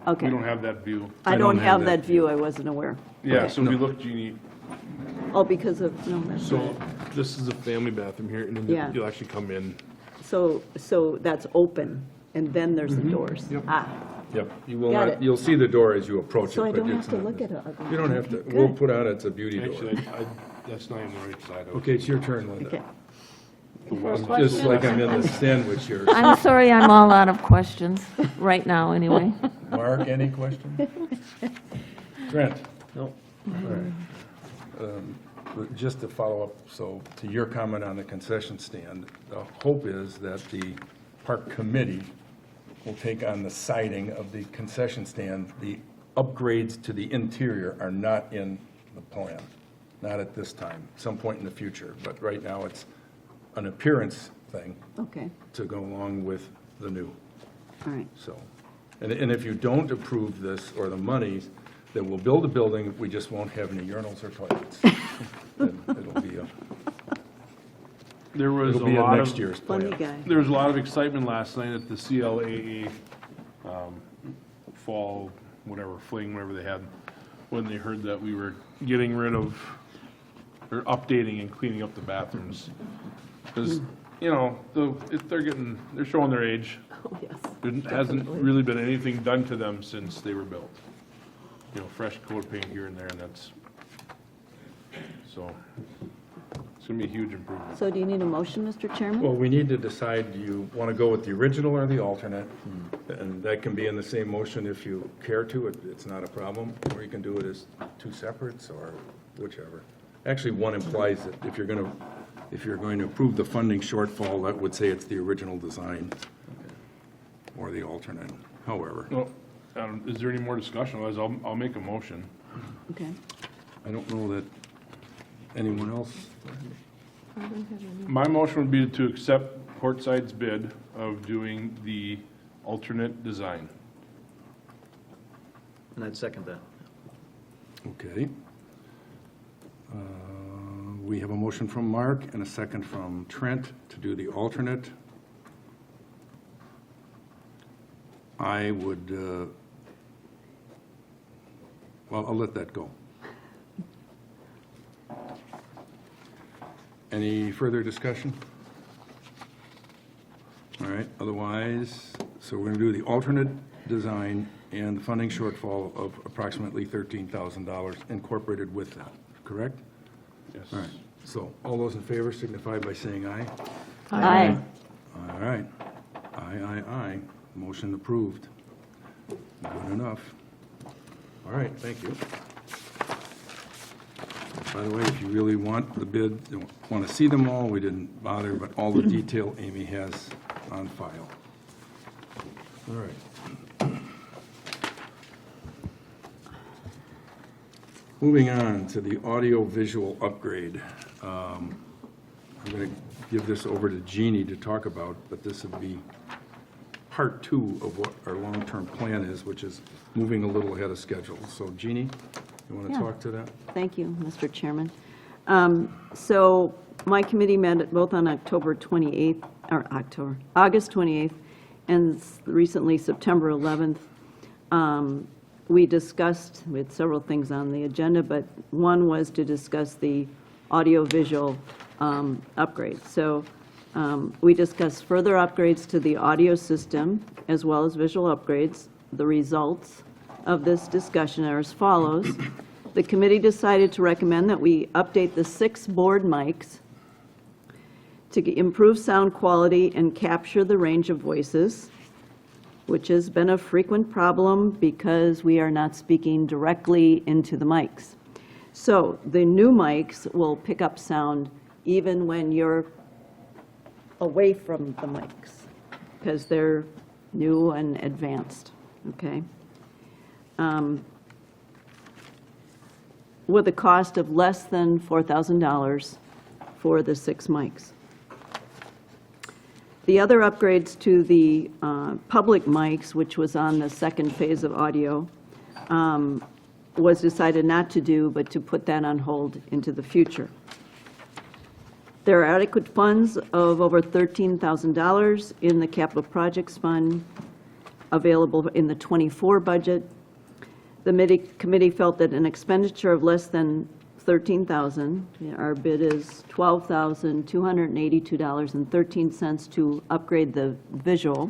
S14: Okay.
S13: we don't have that view.
S14: I don't have that view, I wasn't aware.
S13: Yeah, so if you look, Jeannie,
S14: Oh, because of, no, that's
S15: So
S14: right.
S15: this is a family bathroom here, and then
S14: Yeah.
S15: you'll actually come in.
S14: So that's open, and then there's the doors?
S15: Yep.
S14: Ah,
S1: Yep. You will
S14: Got
S1: not,
S14: it.
S1: you'll see the door as you approach it.
S14: so I
S1: but
S14: don't
S1: it's
S14: have to
S1: not
S14: look at
S1: visible.
S14: it.
S1: You don't have to,
S14: Okay,
S1: we'll
S14: good.
S1: put out it's a beauty door.
S15: Actually, that's not even the right side.
S1: Okay, it's your turn, Linda.
S14: Okay.
S1: Just like I'm in the sandwich here.
S4: I'm sorry, I'm all out of questions, right now, anyway.
S1: Mark, any questions? Trent?
S6: No.
S1: All right. Just to follow up, so to your comment on the concession stand, the hope is that the park committee will take on the siding of the concession stand. The upgrades to the interior are not in the plan, not at this time, some point in the future. But right now, it's an appearance thing
S14: Okay,
S1: to go along with the new.
S14: all right.
S1: So, and if you don't approve this or the monies, then we'll build a building, we just won't have any urinals or toilets. Then it'll be
S15: There was a
S1: it'll be a
S15: lot
S1: next
S15: of,
S1: year's
S14: Funny
S1: plan.
S14: guy.
S15: there was a lot of excitement last night at the CLAA fall, whatever, fling, whatever they had, when they heard that we were getting rid of, or updating and cleaning up the bathrooms. Because, they're showing their age.
S14: Oh, yes.
S15: There hasn't really been anything done to them since they were built. Fresh coat of paint here and there, and that's, so, it's gonna be a huge improvement.
S14: So do you need a motion, Mr. Chairman?
S1: Well, we need to decide, do you want to go with the original or the alternate? And that can be in the same motion if you care to, it's not a problem. Or you can do it as two separates or whichever. Actually, one implies that if you're going to approve the funding shortfall, that would say it's the original design or the alternate, however.
S15: Well, is there any more discussion? Otherwise, I'll make a motion.
S14: Okay.
S1: I don't know that anyone else,
S15: My motion would be to accept Portside's bid of doing the alternate design.
S6: And I'd second that.
S1: okay. We have a motion from Mark and a second from Trent to do the alternate. I would, well, I'll let that go. Any further discussion? All right, otherwise, so we're going to do the alternate design and the funding shortfall of approximately $13,000 incorporated with that, correct?
S15: Yes.
S1: All right, so all those in favor signify by saying aye.
S14: Aye.
S1: All right. Aye, aye, aye. Motion approved. Good enough. All right, thank you. By the way, if you really want the bid, want to see them all, we didn't bother, but all the detail Amy has on file. All right. Moving on to the audio-visual upgrade. I'm going to give this over to Jeannie to talk about, but this would be part 2 of what our long-term plan is, which is moving a little ahead of schedule. So Jeannie, you want to
S14: Yeah.
S1: talk to that?
S14: Thank you, Mr. Chairman. So my committee met both on October 28th, or August 28th, and recently September 11th. We discussed, we had several things on the agenda, but one was to discuss the audio-visual upgrade. So we discussed further upgrades to the audio system as well as visual upgrades. The results of this discussion are as follows. The committee decided to recommend that we update the 6 board mics to improve sound quality and capture the range of voices, which has been a frequent problem because we are not speaking directly into the mics. So the new mics will pick up sound even when you're away from the mics, because they're new and advanced, okay? With a cost of less than $4,000 for the 6 mics. The other upgrades to the public mics, which was on the second phase of audio, was decided not to do, but to put that on hold into the future. There are adequate funds of over $13,000 in the capital projects fund available in the '24 budget. The committee felt that an expenditure of less than $13,000, our bid is $12,282.13 to upgrade the visual,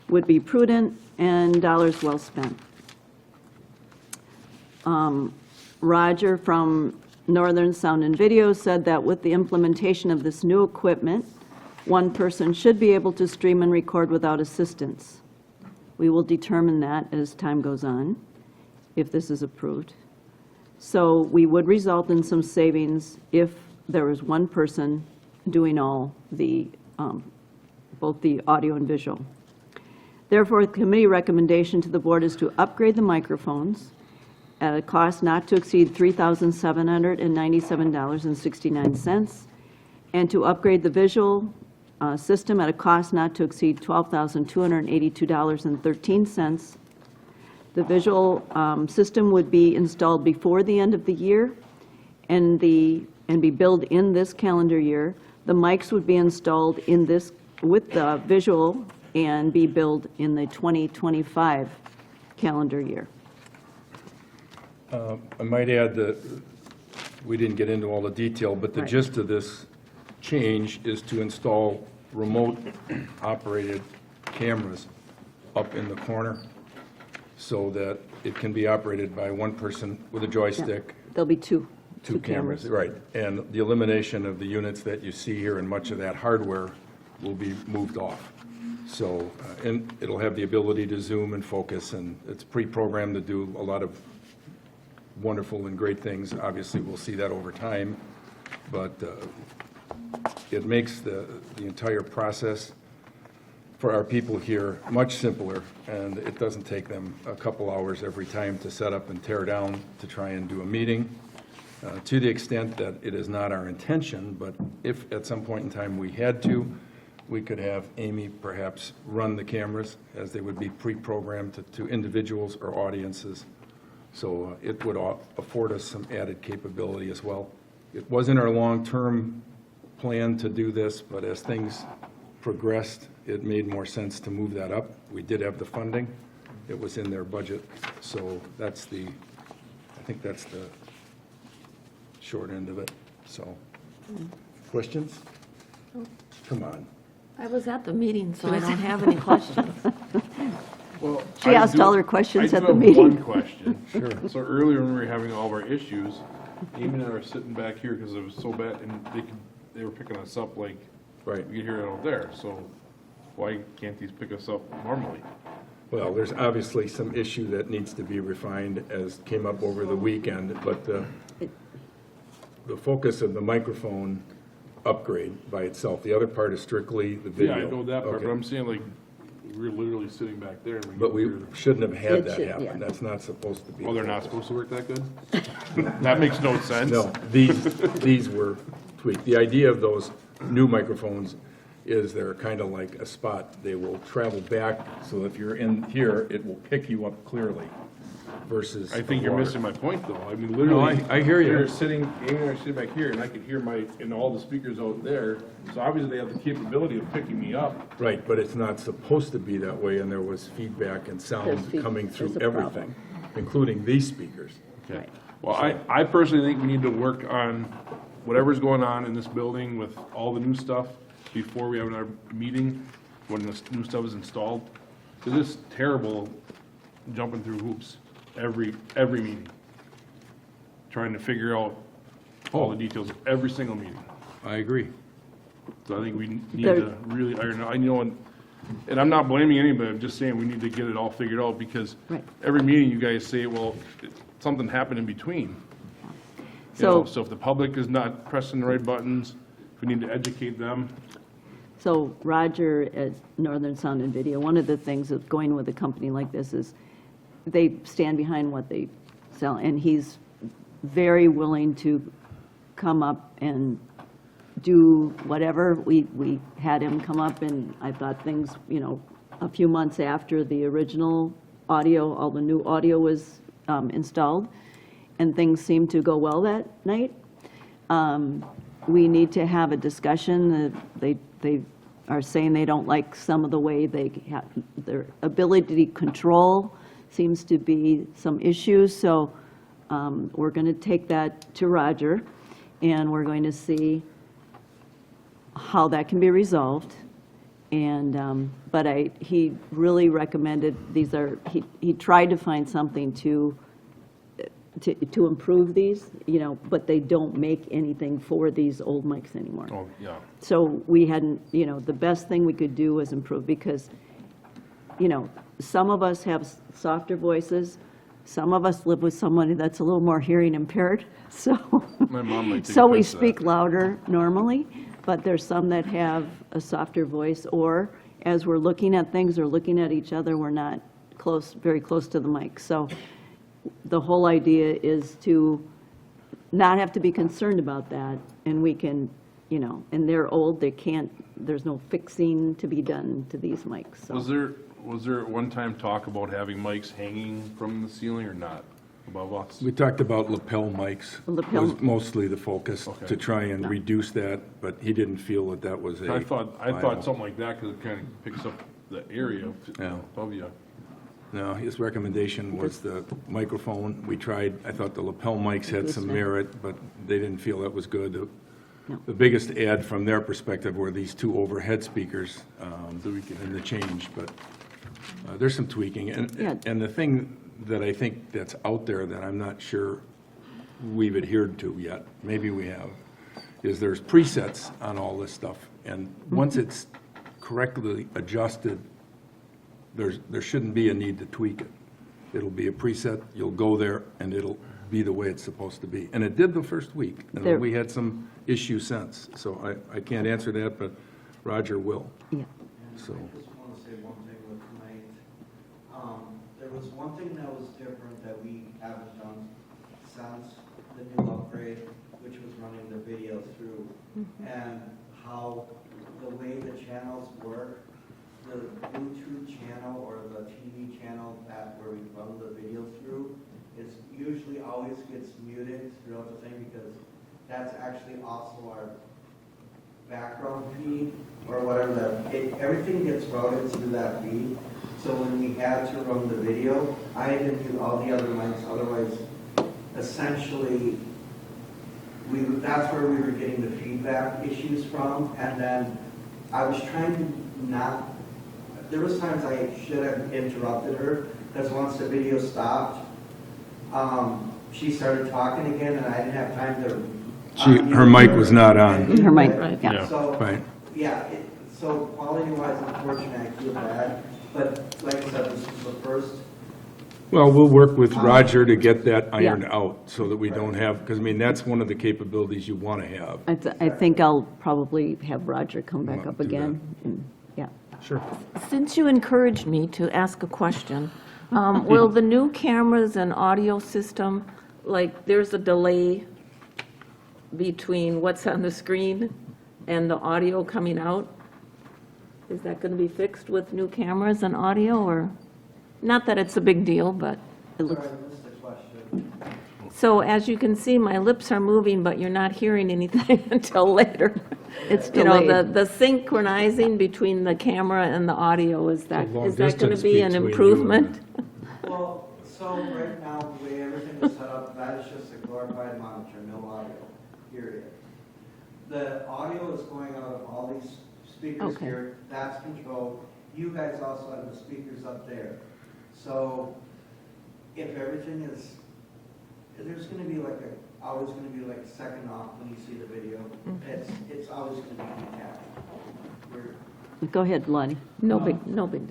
S14: would be prudent and dollars well spent. Roger from Northern Sound and Video said that with the implementation of this new equipment, one person should be able to stream and record without assistance. We will determine that as time goes on, if this is approved. So we would result in some savings if there was one person doing all the, both the audio and visual. Therefore, the committee recommendation to the board is to upgrade the microphones at a cost not to exceed $3,797.69, and to upgrade the visual system at a cost not to exceed $12,282.13. The visual system would be installed before the end of the year and be billed in this calendar year. The mics would be installed in this with the visual and be billed in the 2025 calendar year.
S1: I might add that we didn't get into all the detail, but the
S14: Right.
S1: gist of this change is to install remote-operated cameras up in the corner so that it can be operated by one person with a joystick.
S14: There'll be two
S1: Cameras, right. And the elimination of the units that you see here and much of that hardware will be moved off. So, and it'll have the ability to zoom and focus, and it's pre-programmed to do a lot of wonderful and great things. Obviously, we'll see that over time, but it makes the entire process for our people here much simpler, and it doesn't take them a couple hours every time to set up and tear down to try and do a meeting. To the extent that it is not our intention, but if at some point in time we had to, we could have Amy perhaps run the cameras as they would be pre-programmed to individuals or audiences. So it would afford us some added capability as well. It was in our long-term plan to do this, but as things progressed, it made more sense to move that up. We did have the funding. It was in their budget. So that's I think that's the short end of it. So, questions? Come on.
S4: I was at the meeting, so I don't have any questions.
S15: Well,
S14: She asked all her questions at the
S15: I
S14: meeting.
S15: do have one question. Sure. So earlier when we were having all of our issues, Amy and I were sitting back here because it was so bad, and they were picking us up like,
S1: Right.
S15: we could hear it out there. So why can't these pick us up normally?
S1: Well, there's obviously some issue that needs to be refined as came up over the weekend, but the focus of the microphone upgrade by itself, the other part is strictly the video.
S15: Yeah, I know that part,
S1: Okay.
S15: but I'm saying like, we're literally sitting back there. And
S1: But we shouldn't have had
S14: It
S1: that
S14: should,
S1: happen.
S14: yeah.
S1: That's not supposed to be.
S15: Oh, they're
S1: the
S15: not
S1: focus.
S15: supposed to work that good? That makes no sense.
S1: No, these were tweaked. The idea of those new microphones is they're kind of like a spot. They will travel back, so if you're in here, it will pick you up clearly versus.
S15: I think
S1: the
S15: you're
S1: water.
S15: missing my point, though. I mean, literally.
S1: I hear you.
S15: They're sitting, Amy and I are sitting back here, and I could hear and all the speakers out there. So obviously, they have the capability of picking me up.
S1: Right, but it's not supposed to be that way, and there was feedback and sound
S14: There's
S1: coming through
S14: there's a problem.
S1: everything, including these speakers.
S15: Okay. Well, I personally think we need to work on whatever's going on in this building with all the new stuff before we have another meeting, when the new stuff is installed. Because it's terrible jumping through hoops every meeting, trying to figure out all the details of every single meeting.
S1: I agree.
S15: So I think we need to really iron out, and I'm not blaming anybody, I'm just saying we need to get it all figured out, because
S14: Right.
S15: every meeting you guys say, well, something happened in between.
S14: So-
S15: So if the public is not pressing the right buttons, we need to educate them.
S14: So Roger at Northern Sound and Video, one of the things of going with a company like this is they stand behind what they sell, and he's very willing to come up and do whatever. We had him come up, and I thought things, a few months after the original audio, all the new audio was installed, and things seemed to go well that night. We need to have a discussion. They are saying they don't like some of the way they have, their ability to control seems to be some issues. So we're going to take that to Roger, and we're going to see how that can be resolved. And, but he really recommended, he tried to find something to improve these, but they don't make anything for these old mics anymore.
S15: Oh, yeah.
S14: So we hadn't, the best thing we could do was improve, because, some of us have softer voices, some of us live with somebody that's a little more hearing impaired, so.
S15: My mom might take
S14: So we
S15: offense to that.
S14: speak louder normally, but there's some that have a softer voice, or as we're looking at things or looking at each other, we're not very close to the mic. So the whole idea is to not have to be concerned about that, and we can, and they're old, there's no fixing to be done to these mics, so.
S15: Was there at one time talk about having mics hanging from the ceiling or not above us?
S1: We talked about lapel mics.
S14: Lapel-
S1: Was mostly the focus
S15: Okay.
S1: to try and reduce that, but he didn't feel that was a.
S15: I thought
S1: viable-
S15: something like that, because it kind of picks up the area
S1: Yeah.
S15: above you.
S1: No, his recommendation was the microphone. We tried, I thought the lapel mics had some merit, but they didn't feel that was good. The biggest add from their perspective were these two overhead speakers and the change, but there's some tweaking.
S14: Yeah.
S1: And the thing that I think that's out there that I'm not sure we've adhered to yet, maybe we have, is there's presets on all this stuff. And once it's correctly adjusted, there shouldn't be a need to tweak it. It'll be a preset, you'll go there, and it'll be the way it's supposed to be. And it did the first week, and
S14: There-
S1: then we had some issue since. So I can't answer that, but Roger will.
S14: Yeah.
S1: So,
S7: I just want to say one thing with tonight. There was one thing that was different that we haven't done since the new upgrade, which was running the video through, and how the way the channels work, the Bluetooth channel or the TV channel where we run the video through, it's usually always gets muted throughout the thing, because that's actually also our background feed or whatever everything gets routed through that feed. So when we had to run the video, I had to mute all the other mics, otherwise essentially that's where we were getting the feedback issues from. And then I was trying to there was times I should have interrupted her, because once the video stopped, she started talking again, and I didn't have time to.
S1: her mic was not on.
S14: Her mic, right, yeah.
S7: So,
S1: Right.
S7: yeah, so quality-wise, unfortunately, I feel bad, But like I said, this is the first.
S1: Well, we'll work with Roger to get that ironed out so that we don't have, because I mean, that's one of the capabilities you want to have.
S14: I think I'll probably have Roger come back up
S1: do that.
S14: again. Yeah.
S1: Sure.
S4: Since you encouraged me to ask a question, will the new cameras and audio system, like, there's a delay between what's on the screen and the audio coming out? Is that going to be fixed with new cameras and audio, or? Not that it's a big deal, but it looks.
S7: Sorry, I missed the question.
S4: So as you can see, my lips are moving, but you're not hearing anything until later.
S14: It's
S4: You know,
S14: delayed.
S4: the synchronizing between the camera and the audio, is that
S1: long
S4: going to
S1: distance
S4: be an
S1: between you and
S4: improvement?
S7: Well, so right now, the way everything is set up, that is just a glorified monitor, no audio, period. The audio is going out of all these speakers
S4: Okay.
S7: here, that's controlled. You guys also have the speakers up there. So if everything is, there's gonna be like always gonna be like a second off when you see the video. It's always gonna be detached.
S14: Go ahead, Lonnie.
S4: No big deal.
S5: To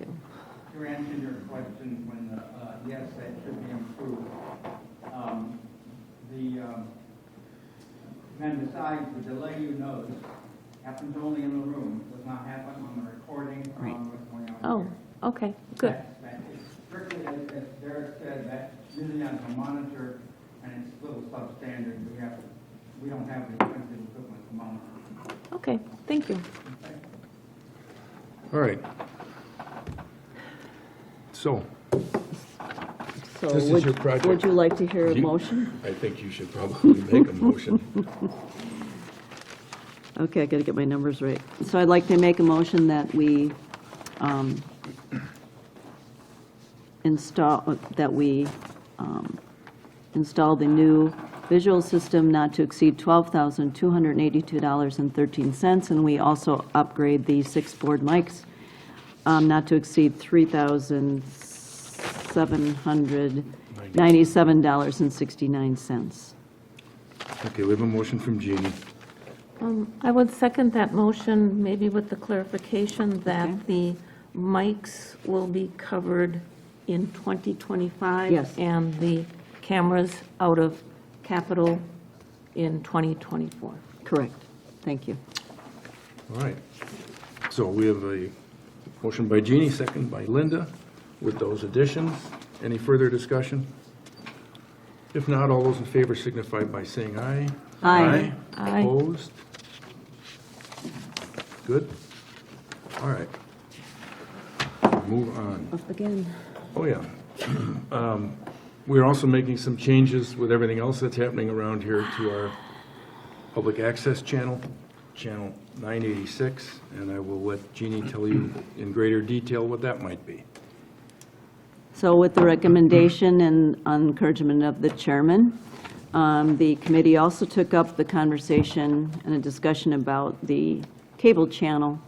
S5: answer your question, when, yes, that should be improved. Then besides, the delay you notice happens only in the room, does not happen on the recording or on what's going on
S4: Oh,
S5: here.
S4: okay, good.
S5: That is strictly, as Derek said, that usually on the monitor, and it's a little substandard, we don't have the expensive equipment to monitor.
S4: Okay, thank you.
S1: All right. So,
S14: So
S1: This is your project.
S14: would you like to hear a
S1: You-
S14: motion?
S1: I think you should probably make a motion.
S14: Okay, I got to get my numbers right. So I'd like to make a motion that we install the new visual system not to exceed $12,282.13, and we also upgrade the 6 board mics not to exceed $3,797.69.
S1: Okay, we have a motion from Jeannie.
S4: I would second that motion, maybe with the clarification that the mics will be covered in 2025.
S14: Yes.
S4: And the cameras out of capital in 2024.
S14: Correct. Thank you.
S1: All right. So we have a motion by Jeannie, second by Linda, with those additions. Any further discussion? If not, all those in favor signify by saying aye.
S14: Aye.
S4: Aye.
S1: Opposed? Good. All right. Move on.
S14: Up again.
S1: Oh, yeah. We're also making some changes with everything else that's happening around here to our public access channel, channel 986, and I will let Jeannie tell you in greater detail what that might be.
S14: So with the recommendation and encouragement of the chairman, the committee also took up the conversation and a discussion about the cable channel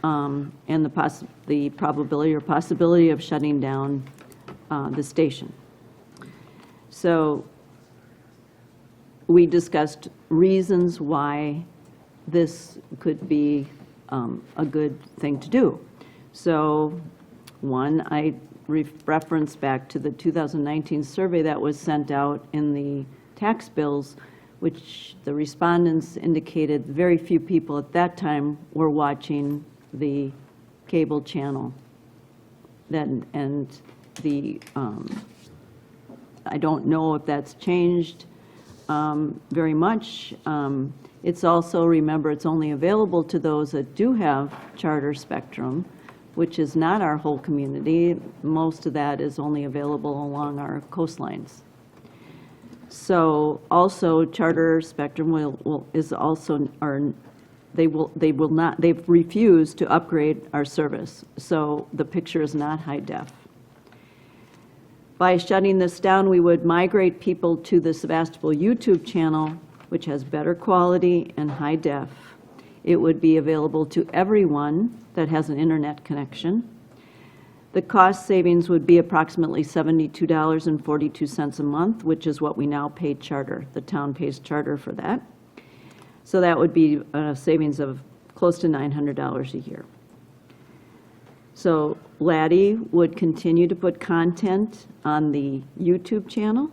S14: and the probability or possibility of shutting down the station. So we discussed reasons why this could be a good thing to do. So one, I reference back to the 2019 survey that was sent out in the tax bills, which the respondents indicated very few people at that time were watching the cable channel. And the, I don't know if that's changed very much. It's also, remember, it's only available to those that do have charter spectrum, which is not our whole community. Most of that is only available along our coastlines. So also charter spectrum is also, they've refused to upgrade our service. So the picture is not high def. By shutting this down, we would migrate people to the Sevastopol YouTube channel, which has better quality and high def. It would be available to everyone that has an internet connection. The cost savings would be approximately $72.42 a month, which is what we now pay charter. The town pays charter for that. So that would be a savings of close to $900 a year. So Laddie would continue to put content on the YouTube channel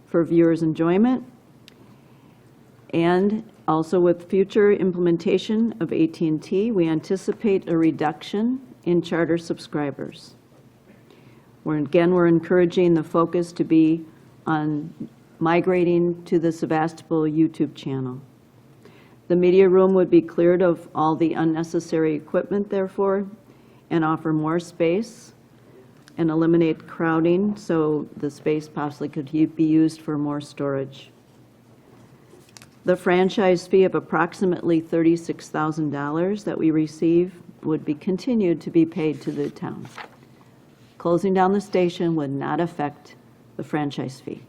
S14: for viewers' enjoyment. And also with future implementation of AT&T, we anticipate a reduction in Charter subscribers. We're encouraging the focus to be on migrating to the Sevastopol YouTube channel. The media room would be cleared of all the unnecessary equipment, therefore, and offer more space and eliminate crowding, so the space possibly could be used for more storage. The franchise fee of approximately $36,000 that we receive would be continued to be paid to the town. Closing down the station would not affect the franchise fee.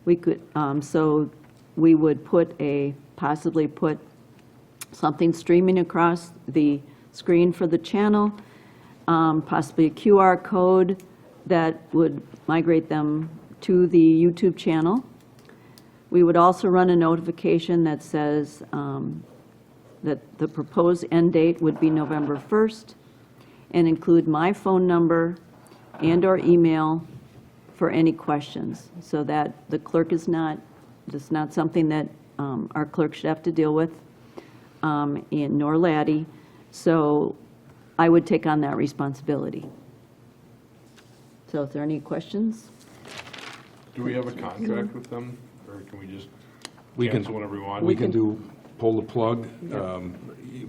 S14: We could, so we would possibly put something streaming across the screen for the channel, possibly a QR code that would migrate them to the YouTube channel. We would also run a notification that says that the proposed end date would be November 1st, and include my phone number and/or email for any questions, so that the clerk it's not something that our clerk should have to deal with, and nor Laddie. So I would take on that responsibility. So if there are any questions?
S15: Do we have a contract with them, or can we just
S1: We can-
S15: cancel whenever we want?
S1: We can pull the plug.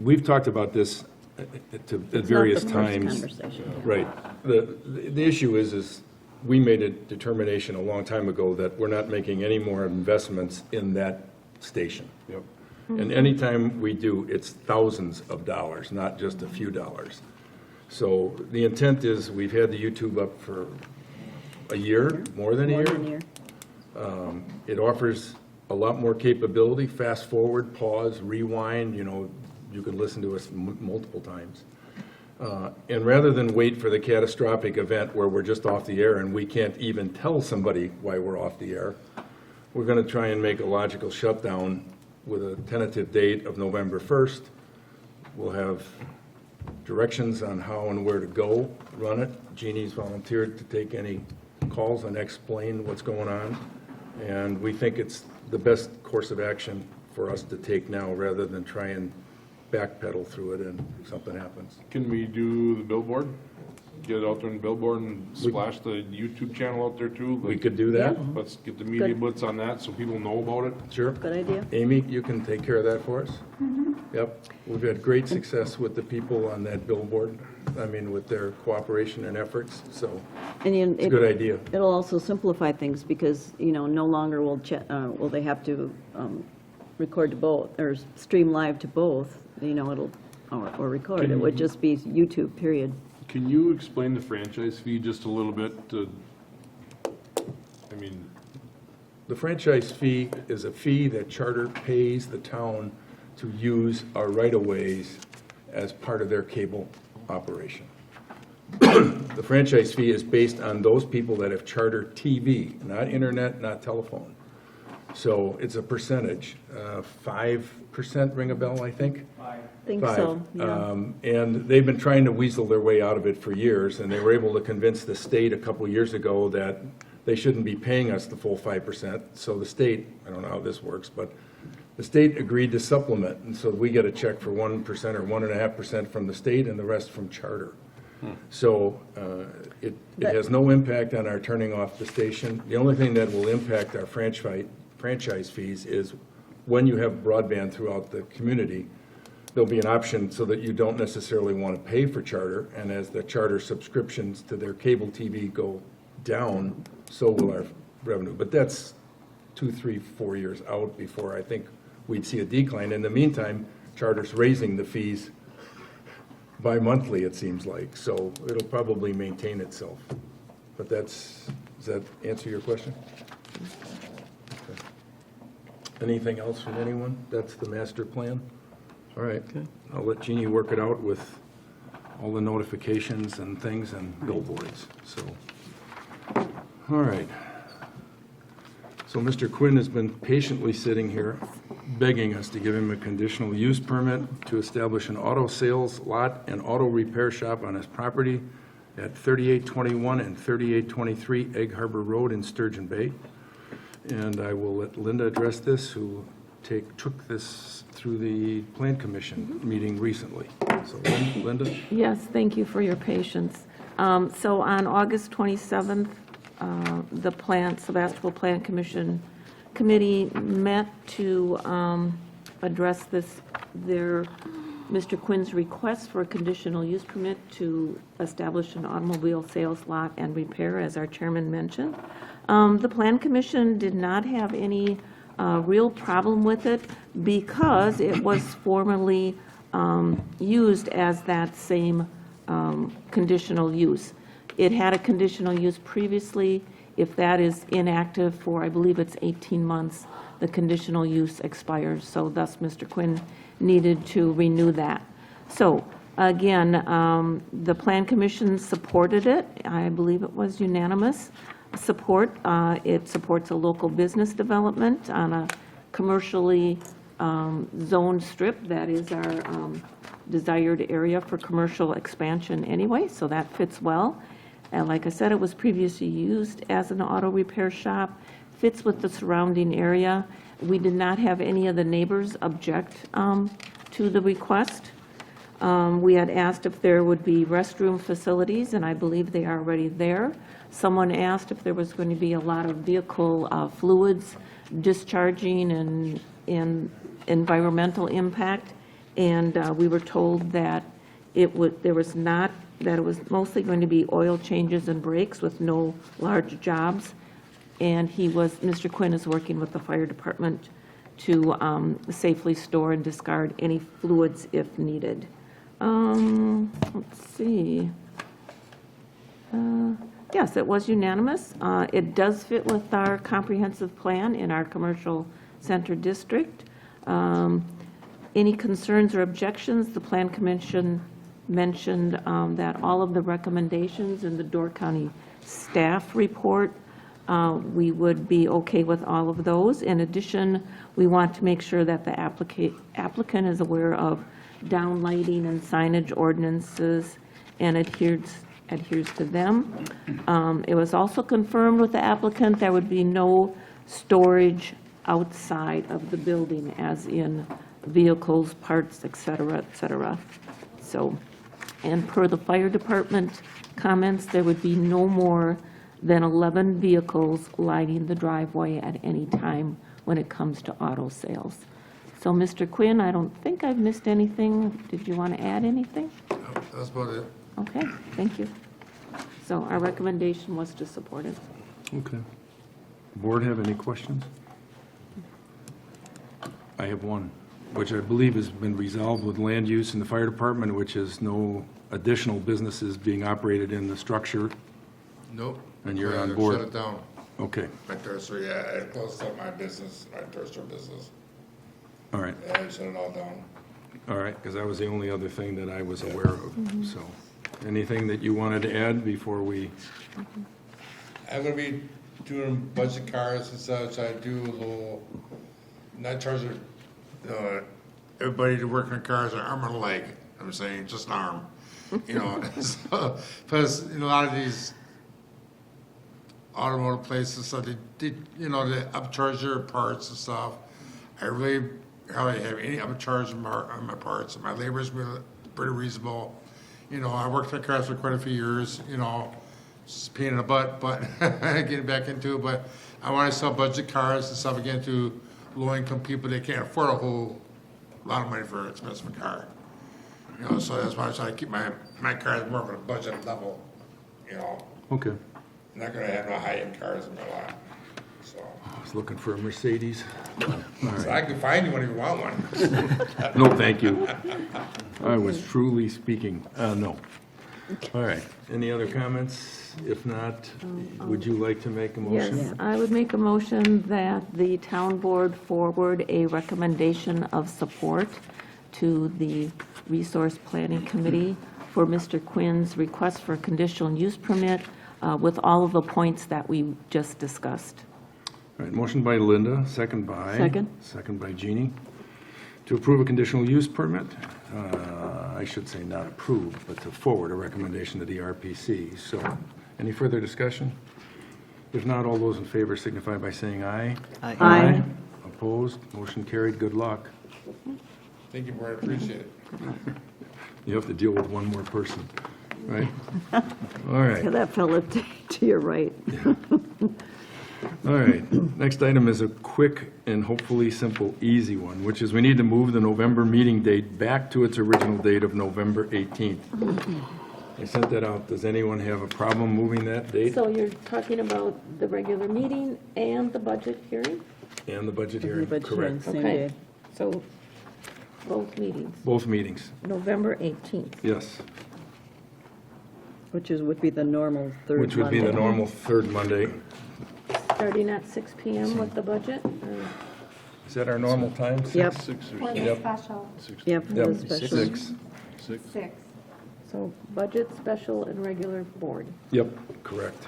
S1: We've talked about this at various times. Right. The issue is we made a determination a long time ago that we're not making any more investments in that station.
S15: Yep.
S1: And anytime we do, it's thousands of dollars, not just a few dollars. So the intent is, we've had the YouTube up for a year, more than a year. It offers a lot more capability, fast forward, pause, rewind, you can listen to us multiple times. And rather than wait for the catastrophic event where we're just off the air and we can't even tell somebody why we're off the air, we're going to try and make a logical shutdown with a tentative date of November 1st. We'll have directions on how and where to go run it. Jeannie's volunteered to take any calls and explain what's going on. And we think it's the best course of action for us to take now, rather than try and backpedal through it and something happens.
S15: Can we do the billboard? Get it out there on the billboard and splash the YouTube channel out there too?
S1: We could do that.
S15: Let's get the media
S14: Good.
S15: blitz on that so people know about it.
S1: Sure.
S14: Good idea.
S1: Amy, you can take care of that for us? Yep. We've had great success with the people on that billboard, with their cooperation and efforts, so
S14: And
S1: it's a good idea.
S14: It'll also simplify things, because, no longer will they have to record to both, or stream live to both, or record. It would just be YouTube, period.
S15: Can you explain the franchise fee just a little bit?
S1: The franchise fee is a fee that Charter pays the town to use our right-of-ways as part of their cable operation. The franchise fee is based on those people that have Charter TV, not internet, not telephone. So it's a percentage, 5% ring a bell, I think?
S14: I think so, yeah.
S1: And they've been trying to weasel their way out of it for years, and they were able to convince the state a couple years ago that they shouldn't be paying us the full 5%. So the state, I don't know how this works, but the state agreed to supplement, and so we get a check for 1% or 1.5% from the state and the rest from Charter. So it has no impact on our turning off the station. The only thing that will impact our franchise fees is when you have broadband throughout the community, there'll be an option so that you don't necessarily want to pay for Charter, and as the Charter subscriptions to their cable TV go down, so will our revenue. But that's 2, 3, 4 years out before I think we'd see a decline. In the meantime, Charter's raising the fees bi-monthly, it seems like, so it'll probably maintain itself. But does that answer your question? Okay. Anything else from anyone? That's the master plan? All right. I'll let Jeannie work it out with all the notifications and things and billboards, so. All right. So Mr. Quinn has been patiently sitting here. begging us to give him a conditional use permit to establish an auto sales lot and auto repair shop on his property at 3821 and 3823 Egg Harbor Road in Sturgeon Bay. And I will let Linda address this, who took this through the Plan Commission meeting recently. So Linda?
S4: Yes, thank you for your patience. So on August 27th, the Sevastopol Plan Commission Committee met to address Mr. Quinn's request for a conditional use permit to establish an automobile sales lot and repair, as our chairman mentioned. The Plan Commission did not have any real problem with it because it was formerly used as that same conditional use. It had a conditional use previously. If that is inactive for, I believe it's 18 months, the conditional use expires. So thus, Mr. Quinn needed to renew that. So again, the Plan Commission supported it. I believe it was unanimous support. It supports a local business development on a commercially zoned strip. That is our desired area for commercial expansion anyway, so that fits well. And like I said, it was previously used as an auto repair shop, fits with the surrounding area. We did not have any of the neighbors object to the request. We had asked if there would be restroom facilities, and I believe they are already there. Someone asked if there was going to be a lot of vehicle fluids discharging and environmental impact, and we were told that it was not, that it was mostly going to be oil changes and brakes with no large jobs. And Mr. Quinn is working with the fire department to safely store and discard any fluids if needed. Let's see. Yes, it was unanimous. It does fit with our comprehensive plan in our commercial center district. Any concerns or objections? The Plan Commission mentioned that all of the recommendations in the Door County staff report, we would be okay with all of those. In addition, we want to make sure that the applicant is aware of downlighting and signage ordinances and adheres to them. It was also confirmed with the applicant there would be no storage outside of the building, as in vehicles, parts, et cetera, et cetera. So, and per the fire department comments, there would be no more than 11 vehicles lining the driveway at any time when it comes to auto sales. So, Mr. Quinn, I don't think I've missed anything. Did you want to add anything?
S2: No, that's about it.
S4: Okay, thank you. So our recommendation was to support it.
S1: Okay. Board have any questions? I have one, which I believe has been resolved with land use in the fire department, which is no additional businesses being operated in the structure.
S2: Nope.
S1: And you're
S2: Yeah,
S1: on board?
S2: Shut it down.
S1: Okay,
S2: My tertiary, yeah, I closed up my business, my tertiary business.
S1: all right,
S2: Yeah, I shut it all down.
S1: all right, because that was the only other thing that I was aware of, so. Anything that you wanted to add before we,
S2: I'm gonna be doing budget cars and such. I do a little, not charging, everybody to work on cars are arm and a leg. I'm saying just an arm, you know. So, because a lot of these automotive places, so they you know, they upcharge their parts and stuff. I really hardly have any upcharge on my parts. My labor is pretty reasonable. You know, I worked on cars for quite a few years, you know, it's a pain in the butt, but getting back into it. But I want to sell budget cars and stuff again to low-income people that can't afford a whole lot of money for an expensive car. You know, so that's why I try to keep my cars more of a budget level, you know.
S1: okay.
S2: I'm not going to have no high-end cars in my lot, so.
S1: I was looking for a Mercedes. All
S2: So
S1: right.
S2: I can find you one if you want one.
S1: No, thank you. I was truly speaking, no. All right, any other comments? If not, would you like to make a motion?
S4: Yes, I would make a motion that the town board forward a recommendation of support to the Resource Planning Committee for Mr. Quinn's request for a conditional use permit with all of the points that we just discussed.
S1: All right, motion by Linda, second by?
S14: Second.
S1: Second by Jeannie. To approve a conditional use permit, I should say not approve, but to forward a recommendation to the RPC. So, any further discussion? If not, all those in favor signify by saying aye.
S14: Aye.
S1: Opposed? Motion carried. Good luck.
S15: Thank you, Brian, appreciate it.
S1: You have to deal with one more person, right? All right.
S14: Yeah, that fella to your right.
S1: All right, next item is a quick and hopefully simple, easy one, which is we need to move the November meeting date back to its original date of November 18th. I sent that out. Does anyone have a problem moving that date?
S4: So you're talking about the regular meeting and the budget hearing?
S1: And the budget hearing, correct.
S4: Okay. So both meetings,
S1: Both meetings,
S4: November 18th.
S1: yes,
S14: Which would be the normal third
S1: which would be the normal third Monday.
S4: Starting at 6 PM with the budget? or-
S1: Is that our normal time?
S14: Yep.
S15: 6 or
S3: For the
S1: Yep.
S3: special,
S14: Yep,
S1: Yep,
S14: the special.
S1: 6.
S3: 6.
S4: So budget, special, and regular board.
S1: Yep, correct.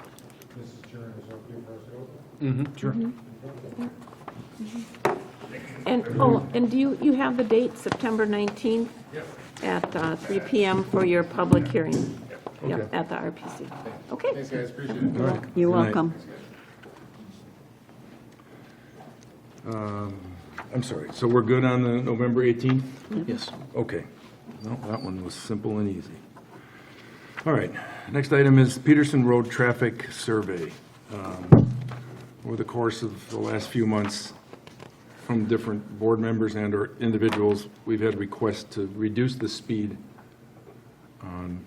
S15: Sure.
S4: And do you have the date, September 19th? At 3 PM for your public hearing? Yep,
S1: Okay.
S4: at the RPC. Okay.
S15: Thanks, guys, appreciate it.
S1: All right.
S14: You're
S1: Good night.
S14: welcome.
S1: I'm sorry, so we're good on the November 18th?
S6: Yes.
S1: Okay. No, that one was simple and easy. All right, next item is Peterson Road Traffic Survey. Over the course of the last few months, from different board members and/or individuals, we've had requests to reduce the speed on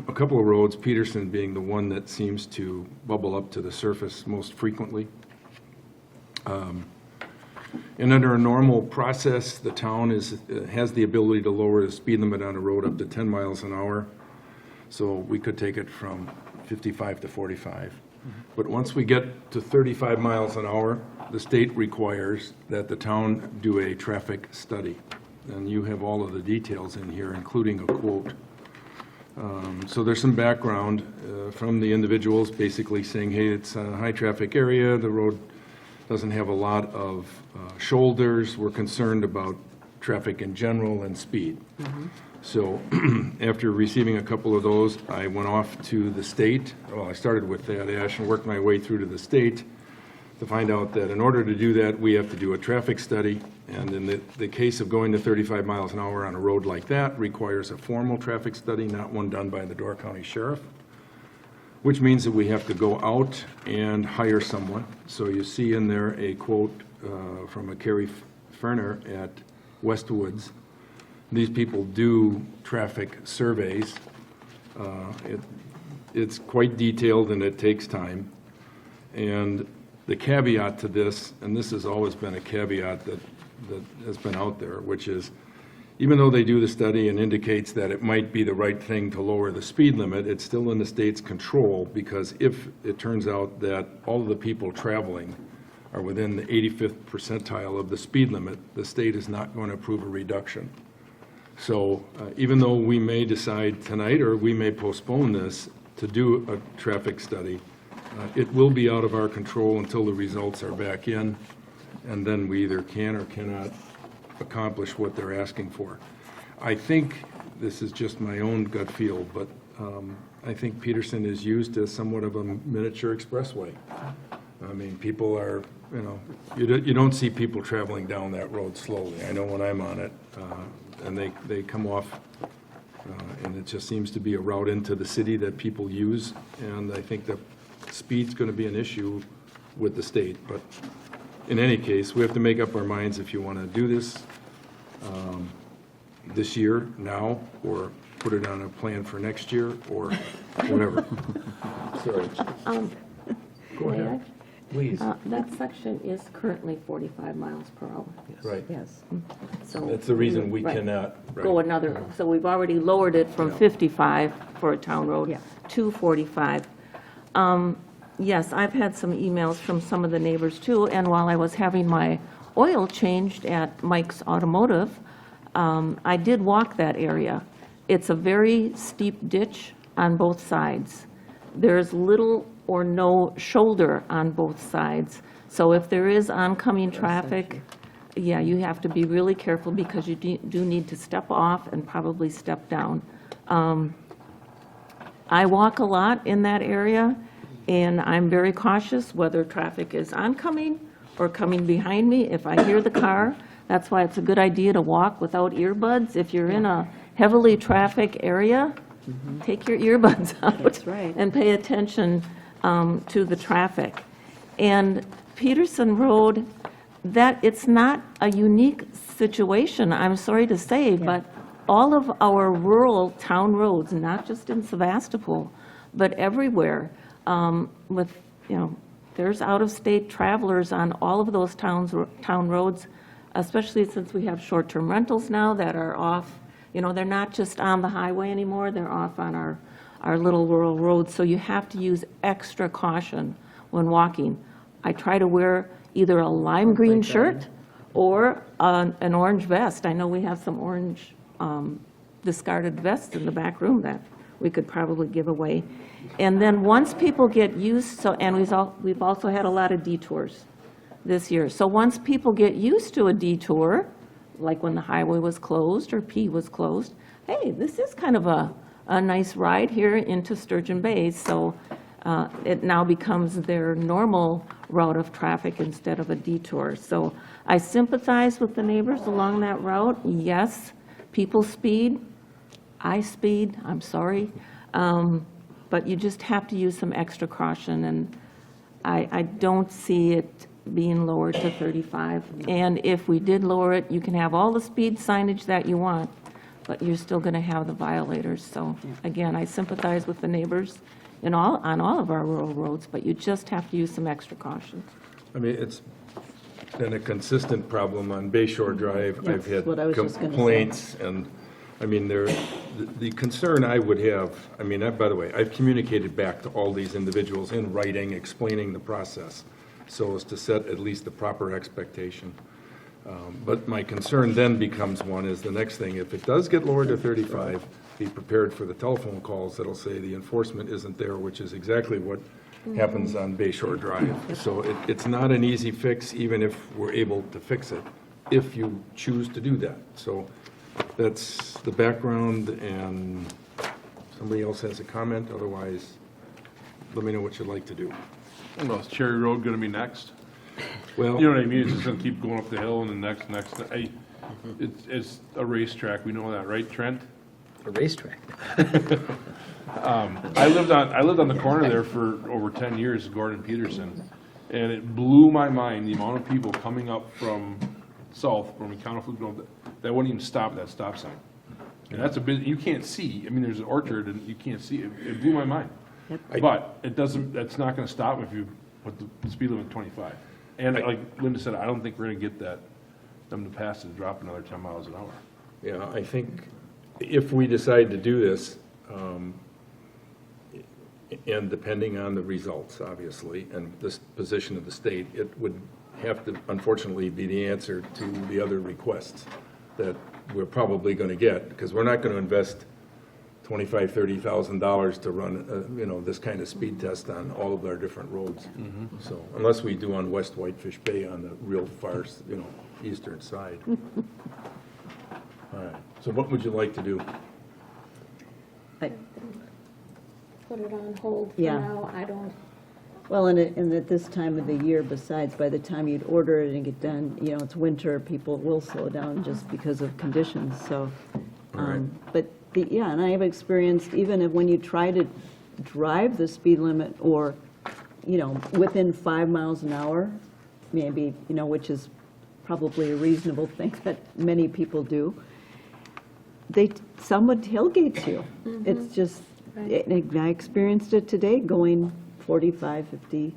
S1: a couple of roads, Peterson being the one that seems to bubble up to the surface most frequently. And under a normal process, the town has the ability to lower the speed limit on a road up to 10 miles an hour. So we could take it from 55 to 45. But once we get to 35 miles an hour, the state requires that the town do a traffic study. And you have all of the details in here, including a quote. So there's some background from the individuals basically saying, hey, it's a high-traffic area, the road doesn't have a lot of shoulders, we're concerned about traffic in general and speed. So after receiving a couple of those, I went off to the state. Well, I started with that ash and worked my way through to the state to find out that in order to do that, we have to do a traffic study. And in the case of going to 35 miles an hour on a road like that requires a formal traffic study, not one done by the Door County Sheriff, which means that we have to go out and hire someone. So you see in there a quote from a Carrie Ferner at Westwoods. These people do traffic surveys. It's quite detailed and it takes time. And the caveat to this, and this has always been a caveat that has been out there, which is even though they do the study and indicates that it might be the right thing to lower the speed limit, it's still in the state's control because if it turns out that all of the people traveling are within the 85th percentile of the speed limit, the state is not going to approve a reduction. So even though we may decide tonight or we may postpone this to do a traffic study, it will be out of our control until the results are back in, and then we either can or cannot accomplish what they're asking for. I think, this is just my own gut feel, but I think Peterson is used as somewhat of a miniature expressway. I mean, people are, you don't see people traveling down that road slowly. I know when I'm on it, and they come off, and it just seems to be a route into the city that people use, and I think that speed's going to be an issue with the state. But in any case, we have to make up our minds if you want to do this this year, now, or put it on a plan for next year, or whatever. Sorry. Go
S4: May I?
S1: ahead.
S6: Please.
S4: That section is currently 45 miles per hour.
S1: Right.
S14: Yes.
S4: So
S1: That's the reason we
S4: Right.
S1: cannot.
S4: Go another, so we've already lowered it from 55 for a town road
S14: Yeah.
S4: to 45. Yes, I've had some emails from some of the neighbors too, and while I was having my oil changed at Mike's Automotive, I did walk that area. It's a very steep ditch on both sides. There's little or no shoulder on both sides. So if there is oncoming traffic, yeah, you have to be really careful because you do need to step off and probably step down. I walk a lot in that area, and I'm very cautious whether traffic is oncoming or coming behind me. If I hear the car, that's why it's a good idea to walk without earbuds. If you're in a heavily traffic area, take your earbuds out.
S14: That's right.
S4: And pay attention to the traffic. And Peterson Road, that, it's not a unique situation, I'm sorry to say, but all of our rural town roads, not just in Sevastopol, but everywhere, with, there's out-of-state travelers on all of those town roads, especially since we have short-term rentals now that are off, they're not just on the highway anymore, they're off on our little rural roads, so you have to use extra caution when walking. I try to wear either a lime green shirt or an orange vest. I know we have some orange discarded vests in the back room that we could probably give away. And then once people get used, and we've also had a lot of detours this year. So once people get used to a detour, like when the highway was closed or P was closed, hey, this is kind of a nice ride here into Sturgeon Bay. So it now becomes their normal route of traffic instead of a detour. So I sympathize with the neighbors along that route. Yes, people speed. I speed, I'm sorry. But you just have to use some extra caution, and I don't see it being lowered to 35. And if we did lower it, you can have all the speed signage that you want, but you're still going to have the violators. So again, I sympathize with the neighbors on all of our rural roads, but you just have to use some extra caution.
S1: I mean, it's been a consistent problem on Bay Shore Drive. I've had
S14: what I was just gonna say.
S1: complaints, and, I mean, the concern I would have, I mean, by the way, I've communicated back to all these individuals in writing, explaining the process, so as to set at least the proper expectation. But my concern then becomes is the next thing, if it does get lowered to 35, be prepared for the telephone calls that'll say the enforcement isn't there, which is exactly what happens on Bay Shore Drive. So it's not an easy fix, even if we're able to fix it, if you choose to do that. So that's the background, and somebody else has a comment, otherwise, let me know what you'd like to do.
S15: Well, is Cherry Road gonna be next?
S1: Well,
S15: You know what I mean? It's just gonna keep going up the hill and then next. Hey, it's a racetrack. We know that, right, Trent?
S6: A racetrack.
S15: I lived on the corner there for over 10 years, Gordon Peterson, and it blew my mind, the amount of people coming up from south, from Econo that wouldn't even stop at that stop sign. And that's you can't see, I mean, there's an orchard and you can't see, it blew my mind. But that's not gonna stop if you put the speed limit 25. And like Linda said, I don't think we're gonna get them to pass it, drop another 10 miles an hour.
S1: yeah, I think if we decide to do this, and depending on the results, obviously, and this position of the state, it would have to, unfortunately, be the answer to the other requests that we're probably going to get, because we're not going to invest $25,000, $30,000 to run, this kind of speed test on all of our different roads. So unless we do on West Whitefish Bay on the real far, eastern side. All right. So what would you like to do?
S14: Put it on hold for
S16: Yeah.
S14: now, I don't.
S16: Well, and at this time of the year, besides, by the time you'd order it and get done, it's winter, people will slow down just because of conditions, so.
S1: All right.
S16: But, and I have experienced, even when you try to drive the speed limit or, within 5 miles an hour, maybe, which is probably a reasonable thing that many people do, someone tailgates you. It's just, I experienced it today going 45, 50,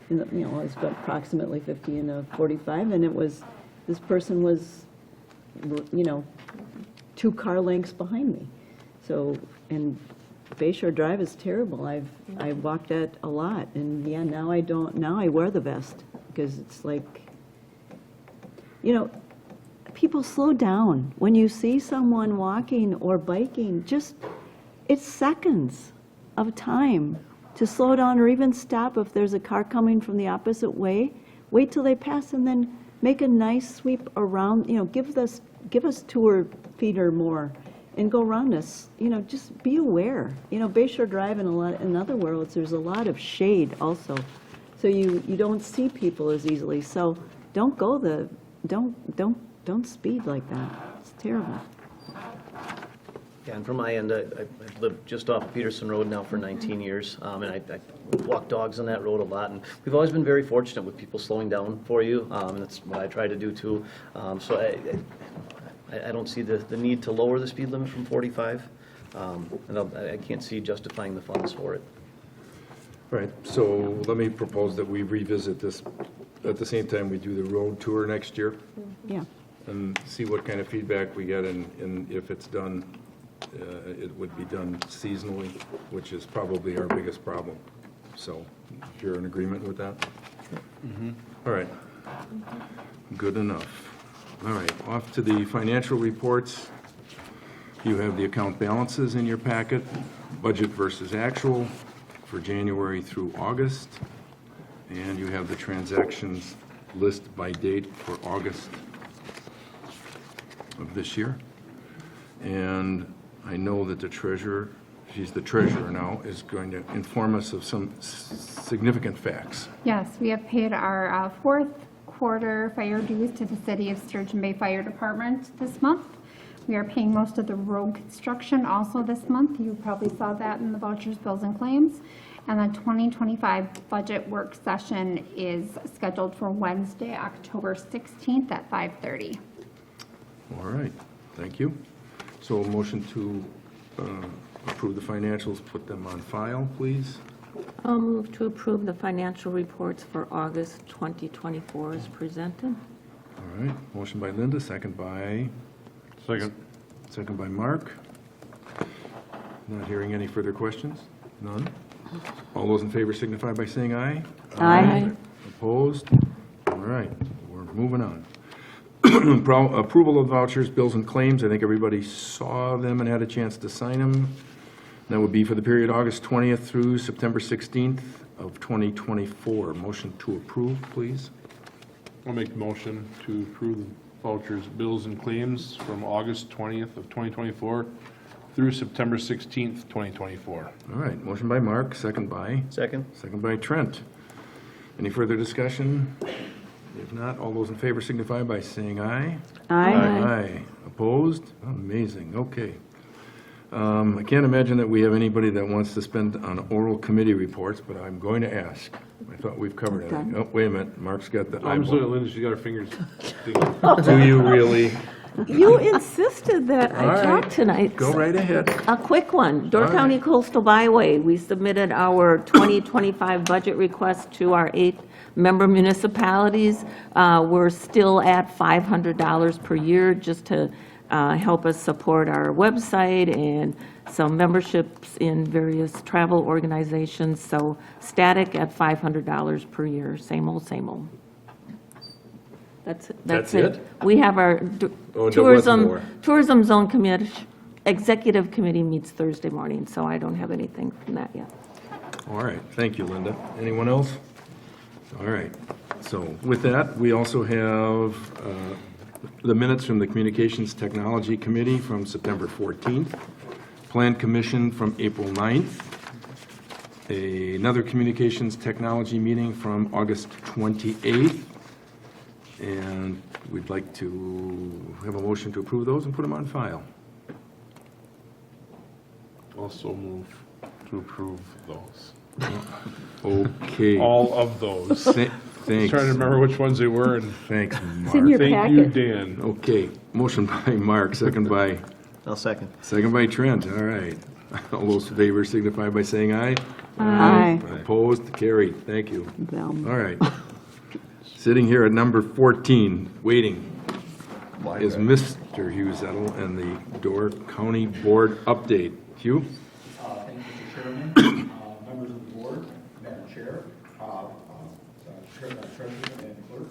S16: it's about approximately 50 in a 45, and this person was, 2 car lengths behind me. So, and Bay Shore Drive is terrible. I've walked that a lot, and now I wear the vest, because it's like, people slow down. When you see someone walking or biking, it's seconds of time to slow down or even stop if there's a car coming from the opposite way. Wait till they pass and then
S14: make a nice sweep around, give us 2 feet or more and go around us, just be aware. Bayshore Drive in other worlds, there's a lot of shade also. So you don't see people as easily. So don't speed like that. It's terrible.
S6: Yeah, and from my end, I've lived just off Peterson Road now for 19 years, and I walk dogs on that road a lot, and we've always been very fortunate with people slowing down for you, and that's what I try to do too. So I don't see the need to lower the speed limit from 45, and I can't see justifying the funds for it.
S1: Right, so let me propose that we revisit this at the same time we do the road tour next year
S14: Yeah.
S1: and see what kind of feedback we get, and if it's done, it would be done seasonally, which is probably our biggest problem. So, if you're in agreement with that? All right. Good enough. All right, off to the financial reports. You have the account balances in your packet, budget versus actual for January through August, and you have the transactions list by date for August of this year. And I know that the treasurer, she's the treasurer now, is going to inform us of some significant facts.
S3: Yes, we have paid our fourth quarter fire dues to the City of Sturgeon Bay Fire Department this month. We are paying most of the road construction also this month. You probably saw that in the vouchers, bills, and claims. And the 2025 budget work session is scheduled for Wednesday, October 16th at 5:30.
S1: All right, thank you. So a motion to approve the financials, put them on file, please.
S4: I'll move to approve the financial reports for August 2024 as presented.
S1: All right, motion by Linda, second by? Second by Mark. Not hearing any further questions? None? All those in favor signify by saying aye.
S14: Aye.
S1: Opposed? All right, we're moving on. Approval of vouchers, bills, and claims. I think everybody saw them and had a chance to sign them. That would be for the period August 20th through September 16th of 2024. Motion to approve, please.
S15: I'll make the motion to approve the vouchers, bills, and claims from August 20th of 2024 through September 16th, 2024.
S1: All right, motion by Mark, second by?
S6: Second?
S1: Second by Trent. Any further discussion? If not, all those in favor signify by saying aye.
S14: Aye.
S1: Aye. Opposed? Amazing, okay. I can't imagine that we have anybody that wants to spend on oral committee reports, but I'm going to ask. I thought we've covered it.
S14: Done.
S1: Oh, wait a minute, Mark's got the
S15: I'm just looking at
S1: eyeball.
S15: Linda, she's got her fingers.
S1: Do you really?
S4: You insisted that
S1: All
S4: I
S1: right.
S4: talk tonight.
S1: Go right ahead.
S4: A quick one. Door
S1: All
S4: County
S1: right.
S4: Coastal Byway, we submitted our 2025 budget request to our 8 member municipalities. We're still at $500 per year just to help us support our website and some memberships in various travel organizations. So static at $500 per year, same old, same old.
S1: That's it?
S4: We have our
S1: Oh, there was more.
S4: tourism zone committee, executive committee meets Thursday morning, so I don't have anything from that yet.
S1: All right, thank you, Linda. Anyone else? All right, so with that, we also have the minutes from the Communications Technology Committee from September 14th, Plan Commission from April 9th, another Communications Technology meeting from August 28th, and we'd like to have a motion to approve those and put them on file.
S15: Also move to approve those.
S1: Okay.
S15: All of those.
S1: Thanks.
S15: Trying to remember which ones they were, and
S1: Thanks,
S14: It's in your
S1: Mark.
S15: thank you,
S14: packet.
S15: Dan.
S1: Okay, motion by Mark, second by?
S6: I'll second.
S1: Second by Trent, all right. All those in favor signify by saying aye.
S14: Aye.
S1: Opposed, carried, thank you.
S14: Well,
S1: All right. Sitting here at number 14, waiting, is Mr. Hugh Zettel and the Door County Board update. Hugh?
S17: Thank you, Mr. Chairman, members of the board, Madam Chair, Treasurer and Clerk.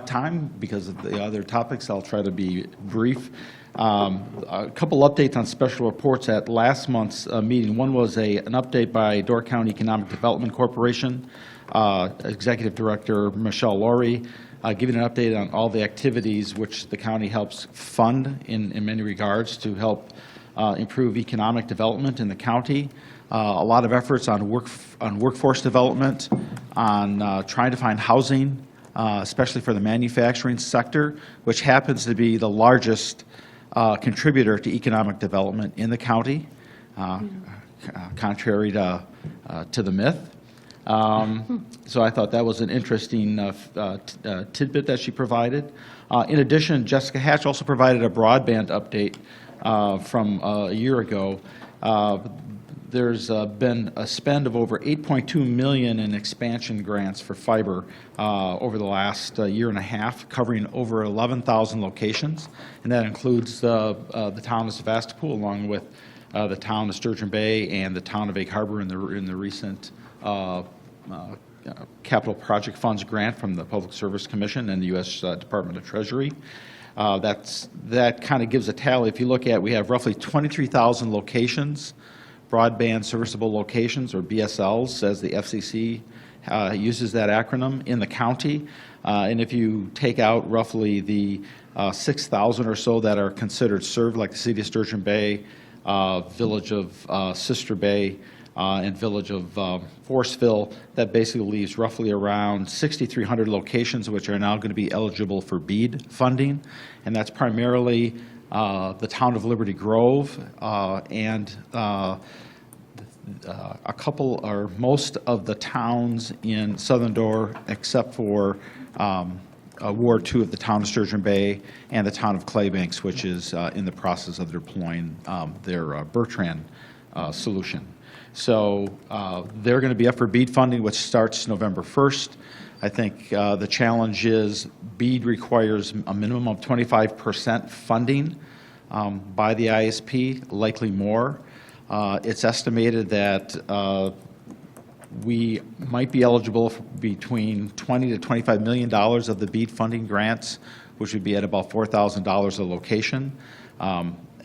S17: time, because of the other topics, I'll try to be brief. A couple updates on special reports at last month's meeting. One was an update by Door County Economic Development Corporation, Executive Director Michelle Laurie, giving an update on all the activities which the county helps fund in many regards to help improve economic development in the county. A lot of efforts on workforce development, on trying to find housing, especially for the manufacturing sector, which happens to be the largest contributor to economic development in the county, contrary to the myth. So I thought that was an interesting tidbit that she provided. In addition, Jessica Hatch also provided a broadband update from a year ago. There's been a spend of over $8.2 million in expansion grants for fiber over the last year and a half, covering over 11,000 locations, and that includes the town of Sevastopol, along with the town of Sturgeon Bay and the town of Egg Harbor in the recent Capital Project Funds grant from the Public Service Commission and the U.S. Department of Treasury. That kind of gives a tally. If you look at, we have roughly 23,000 locations, broadband serviceable locations, or BSLs, as the FCC uses that acronym, in the county. And if you take out roughly the 6,000 or so that are considered served, like the city of Sturgeon Bay, village of Sister Bay, and village of Forestville, that basically leaves roughly around 6,300 locations which are now going to be eligible for BEAD funding, and that's primarily the town of Liberty Grove and a couple or most of the towns in Southern Door, except for Ward 2 of the town of Sturgeon Bay and the town of Claybanks, which is in the process of deploying their Bertrand solution. So they're going to be up for BEAD funding, which starts November 1st. I think the challenge is BEAD requires a minimum of 25% funding by the ISP, likely more. It's estimated that we might be eligible for between $20 to $25 million of the BEAD funding grants, which would be at about $4,000 a location.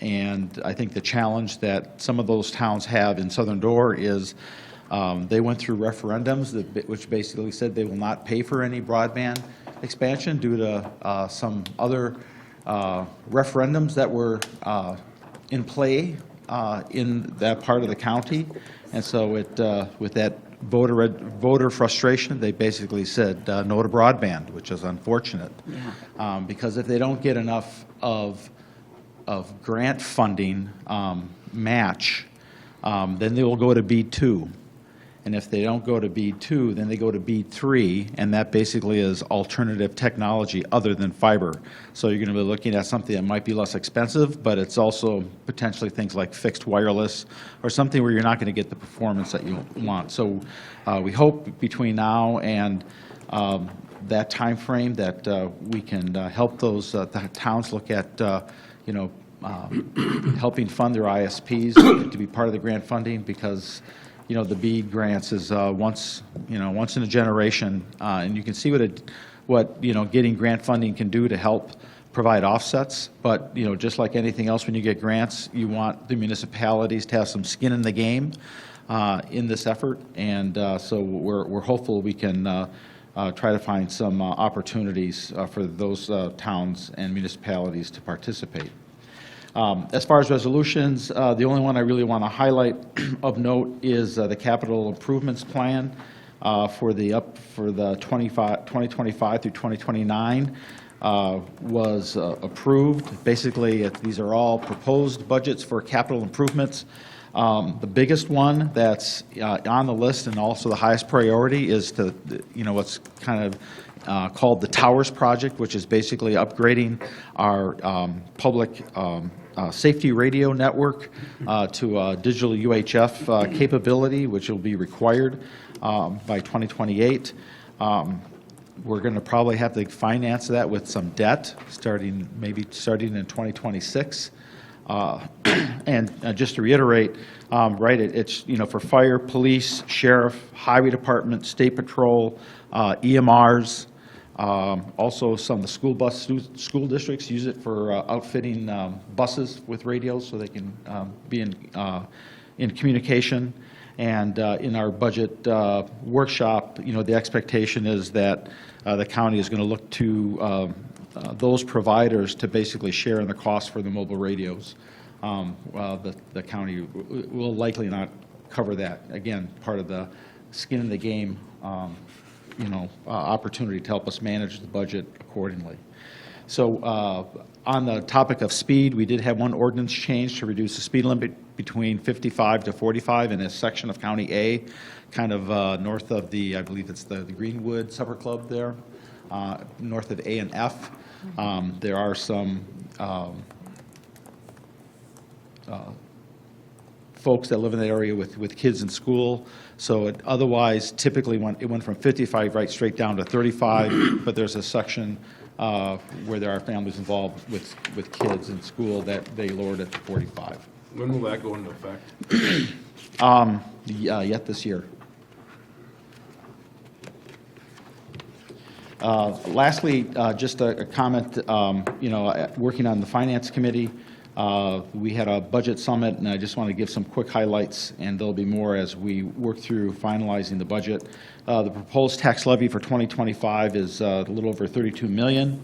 S17: And I think the challenge that some of those towns have in Southern Door is they went through referendums which basically said they will not pay for any broadband expansion due to some other referendums that were in play in that part of the county. And so with that voter frustration, they basically said no to broadband, which is unfortunate. Yeah. Because if they don't get enough of grant funding match, then they will go to BEAD 2. And if they don't go to BEAD 2, then they go to BEAD 3, and that basically is alternative technology other than fiber. So you're going to be looking at something that might be less expensive, but it's also potentially things like fixed wireless or something where you're not going to get the performance that you want. So we hope between now and that time frame that we can help those the towns look at helping fund their ISPs to be part of the grant funding, because the BEAD grants is once in a generation, and you can see what getting grant funding can do to help provide offsets. But just like anything else, when you get grants, you want the municipalities to have some skin in the game in this effort, and so we're hopeful we can try to find some opportunities for those towns and municipalities to participate. As far as resolutions, the only one I really want to highlight of note is the capital improvements plan for the 2025 through 2029 was approved. Basically, these are all proposed budgets for capital improvements. The biggest one that's on the list and also the highest priority is what's kind of called the Towers Project, which is basically upgrading our public safety radio network to a digital UHF capability, which will be required by 2028. We're going to probably have to finance that with some debt, maybe starting in 2026. And just to reiterate, it's for fire, police, sheriff, highway department, state patrol, EMRs, Also, some of the school districts use it for outfitting buses with radios so they can be in communication. And in our budget workshop, the expectation is that the county is going to look to those providers to basically share in the cost for the mobile radios. The county will likely not cover that. Again, part of the skin in the game, opportunity to help us manage the budget accordingly. So on the topic of speed, we did have one ordinance change to reduce the speed limit between 55 to 45 in a section of County A, kind of north of I believe it's the Greenwood Supper Club there, north of A and F. There are some folks that live in the area with kids in school. So it otherwise typically it went from 55 right straight down to 35, but there's a section where there are families involved with kids in school that they lowered it to 45.
S15: When will that go into effect?
S17: Yet this year. Lastly, just a comment, working on the Finance Committee, we had a budget summit, and I just want to give some quick highlights, and there'll be more as we work through finalizing the budget. The proposed tax levy for 2025 is a little over $32 million.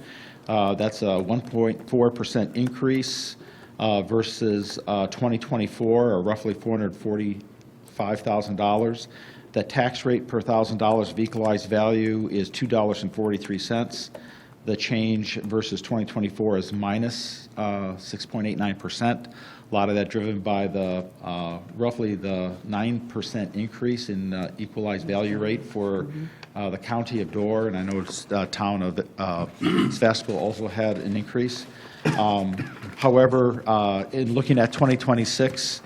S17: That's a 1.4% increase versus 2024, or roughly $445,000. The tax rate per $1,000 of equalized value is $2.43. The change versus 2024 is minus 6.89%. A lot of that driven by the roughly the 9% increase in equalized value rate for the county of Door, and I know the town of Sevastopol also had an increase. However, in looking at 2026,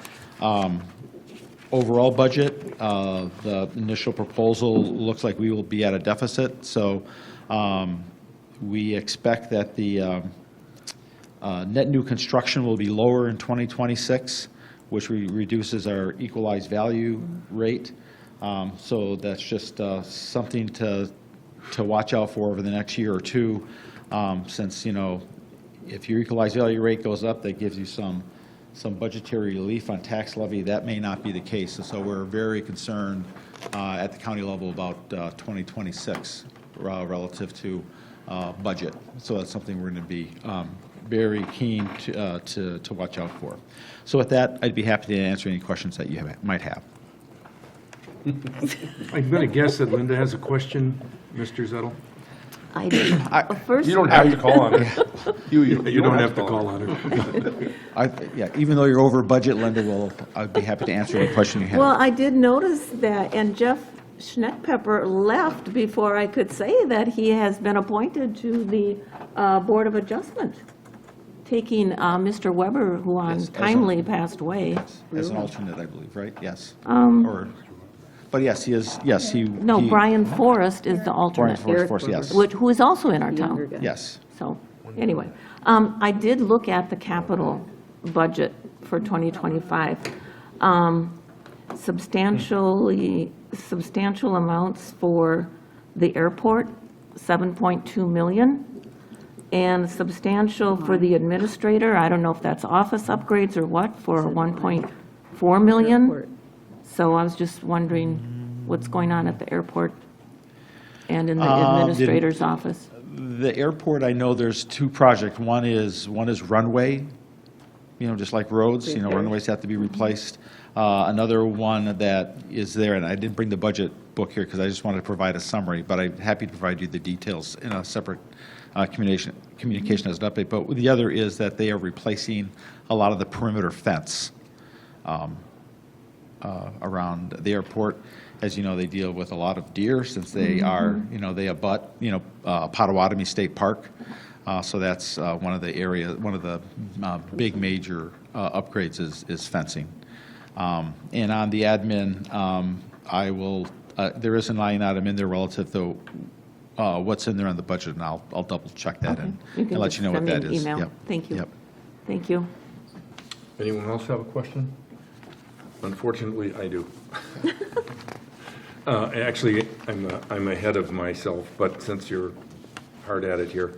S17: overall budget, the initial proposal looks like we will be at a deficit. So we expect that the net new construction will be lower in 2026, which reduces our equalized value rate. So that's just something to watch out for over the next year or two, since, if your equalized value rate goes up, that gives you some budgetary relief on tax levy. That may not be the case. And so we're very concerned at the county level about 2026 relative to budget. So that's something we're going to be very keen to watch out for. So with that, I'd be happy to answer any questions that you might have.
S1: I'm going to guess that Linda has a question, Mr. Zettel?
S14: I do. First,
S15: You don't have to call on her.
S1: You don't have to call on her.
S17: Yeah, even though you're over budget, Linda, I'd be happy to answer any question you have.
S4: Well, I did notice that, and Jeff Schneckpepper left before I could say that he has been appointed to the Board of Adjustment, taking Mr. Weber, who untimely passed away.
S17: As an alternate, I believe, right? Yes. But yes, he is, yes, he.
S4: No, Brian Forrest is the alternate.
S17: Brian Forrest, yes.
S4: Who is also in our town.
S17: Yes.
S4: So, anyway, I did look at the capital budget for 2025. Substantial amounts for the airport, 7.2 million, and substantial for the administrator, I don't know if that's office upgrades or what, for 1.4 million. So I was just wondering what's going on at the airport and in the administrator's office.
S17: The airport, I know there's two projects. One is runway, just like roads, runways have to be replaced. Another one that is there, and I didn't bring the budget book here because I just wanted to provide a summary, but I'm happy to provide you the details in a separate communication as an update. But the other is that they are replacing a lot of the perimeter fence around the airport. As you know, they deal with a lot of deer since they are, they abut, Potawatomi State Park. So that's one of the big major upgrades is fencing. And on the admin, there is an line item in there relative to what's in there on the budget, and I'll double check that and let you know what that is.
S4: Email.
S17: Yep.
S4: Thank you.
S17: Yep.
S4: Thank you.
S1: Anyone else have a question? Unfortunately, I do. Actually, I'm ahead of myself, but since you're hard at it here.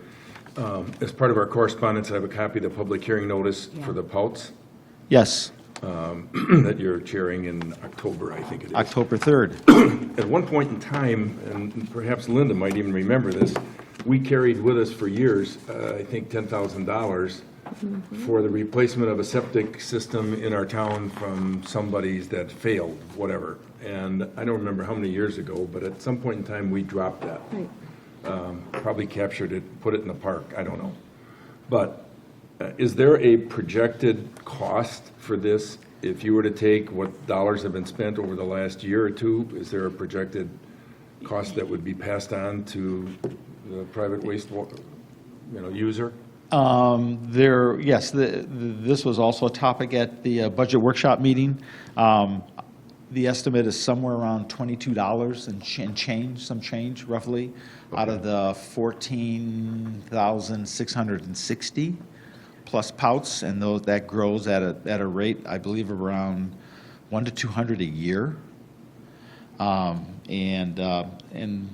S1: As part of our correspondence, I have a copy of the public hearing notice for the Pouts
S17: Yes,
S1: that you're chairing in October, I think it is.
S17: October 3rd.
S1: At one point in time, and perhaps Linda might even remember this, we carried with us for years, I think $10,000 for the replacement of a septic system in our town from somebody's that failed, whatever. And I don't remember how many years ago, but at some point in time, we dropped that.
S14: Right.
S1: Probably captured it, put it in the park, I don't know. But is there a projected cost for this? If you were to take what dollars have been spent over the last year or two, is there a projected cost that would be passed on to the private wastewater, user?
S17: Yes, this was also a topic at the budget workshop meeting. The estimate is somewhere around $22 and change, some change roughly, out of the 14,660 plus pouts, and that grows at a rate, I believe, around 100 to 200 a year. And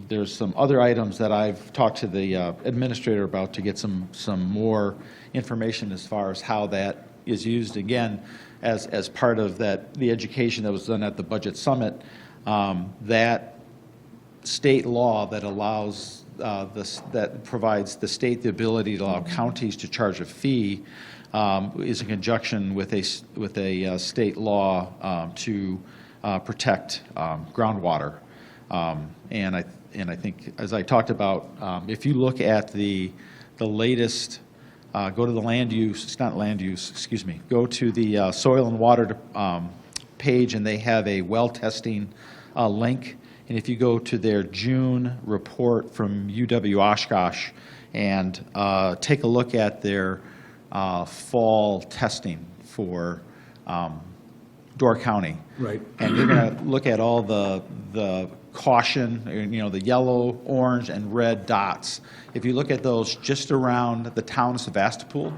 S17: there's some other items that I've talked to the administrator about to get some more information as far as how that is used. Again, as part of the education that was done at the budget summit, that state law that allows that provides the state the ability to allow counties to charge a fee is in conjunction with a state law to protect groundwater. And I think, as I talked about, if you look at the latest, go to the land use, it's not land use, excuse me, go to the soil and water page, and they have a well testing link. And if you go to their June report from UW Oshkosh and take a look at their fall testing for Door County.
S1: Right.
S17: And you're going to look at all the caution, the yellow, orange, and red dots. If you look at those just around the town of Sevastopol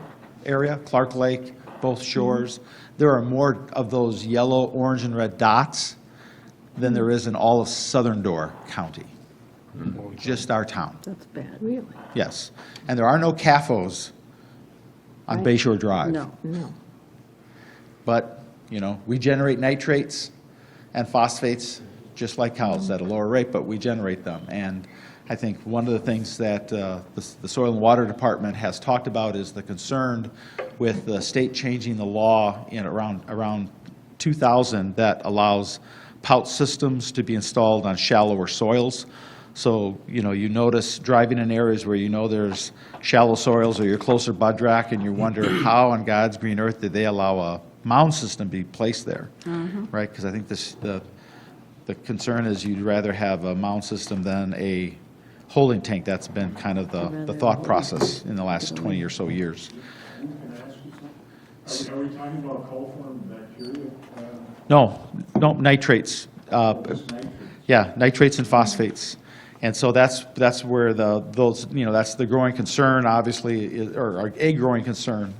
S17: area, Clark Lake, both shores, there are more of those yellow, orange, and red dots than there is in all of Southern Door County. Just our town.
S14: That's bad. Really?
S17: Yes. And there are no CAFOs on Bayshore Drive.
S14: No.
S17: But, we generate nitrates and phosphates just like cows at a lower rate, but we generate them. And I think one of the things that the Soil and Water Department has talked about is the concern with the state changing the law in around 2000 that allows pout systems to be installed on shallower soils. So, you notice driving in areas where there's shallow soils or you're closer bud rack and you wonder how on God's green earth did they allow a mound system to be placed there, right? Because I think the concern is you'd rather have a mound system than a holding tank. That's been kind of the thought process in the last 20 or so years.
S10: Are we talking about coliform bacteria?
S17: No, nitrates. Yeah, nitrates and phosphates. And so that's where that's the growing concern, obviously, or a growing concern.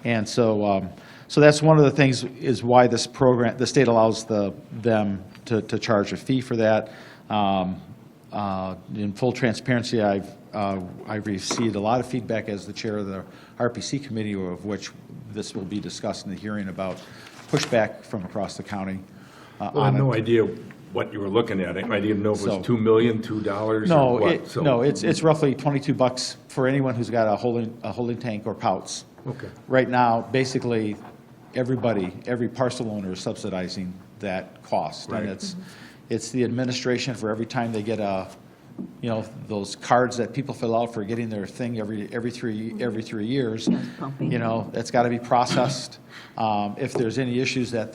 S17: And so that's one of the things is why this program, the state allows them to charge a fee for that. In full transparency, I've received a lot of feedback as the chair of the RPC committee, of which this will be discussed in the hearing, about pushback from across the county.
S1: Well, I have no idea what you were looking at. I didn't know if it was $2 million, $2,
S17: No,
S1: or what.
S17: no, it's roughly $22 for anyone who's got a holding tank or pouts.
S1: Okay.
S17: Right now, basically, every parcel owner is subsidizing that cost.
S1: Right.
S17: And it's the administration for every time they get those cards that people fill out for getting their thing every 3 years. It's got to be processed. If there's any issues that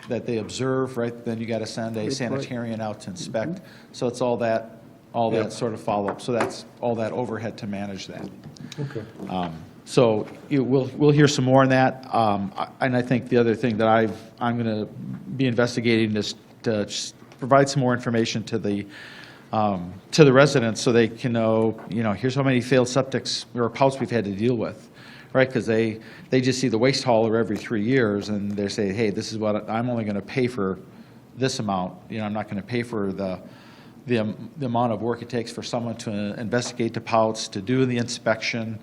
S17: they observe, right, then you got to send a sanitarian out to inspect. So it's all that sort of follow-up. So that's all that overhead to manage that.
S1: Okay.
S17: So we'll hear some more on that. And I think the other thing that I'm going to be investigating is to just provide some more information to the residents so they can know, here's how many failed septics or pouts we've had to deal with, right? Because they just see the waste hauler every 3 years and they say, hey, this is what I'm only going to pay for this amount. I'm not going to pay for the the amount of work it takes for someone to investigate the pouts, to do the inspection,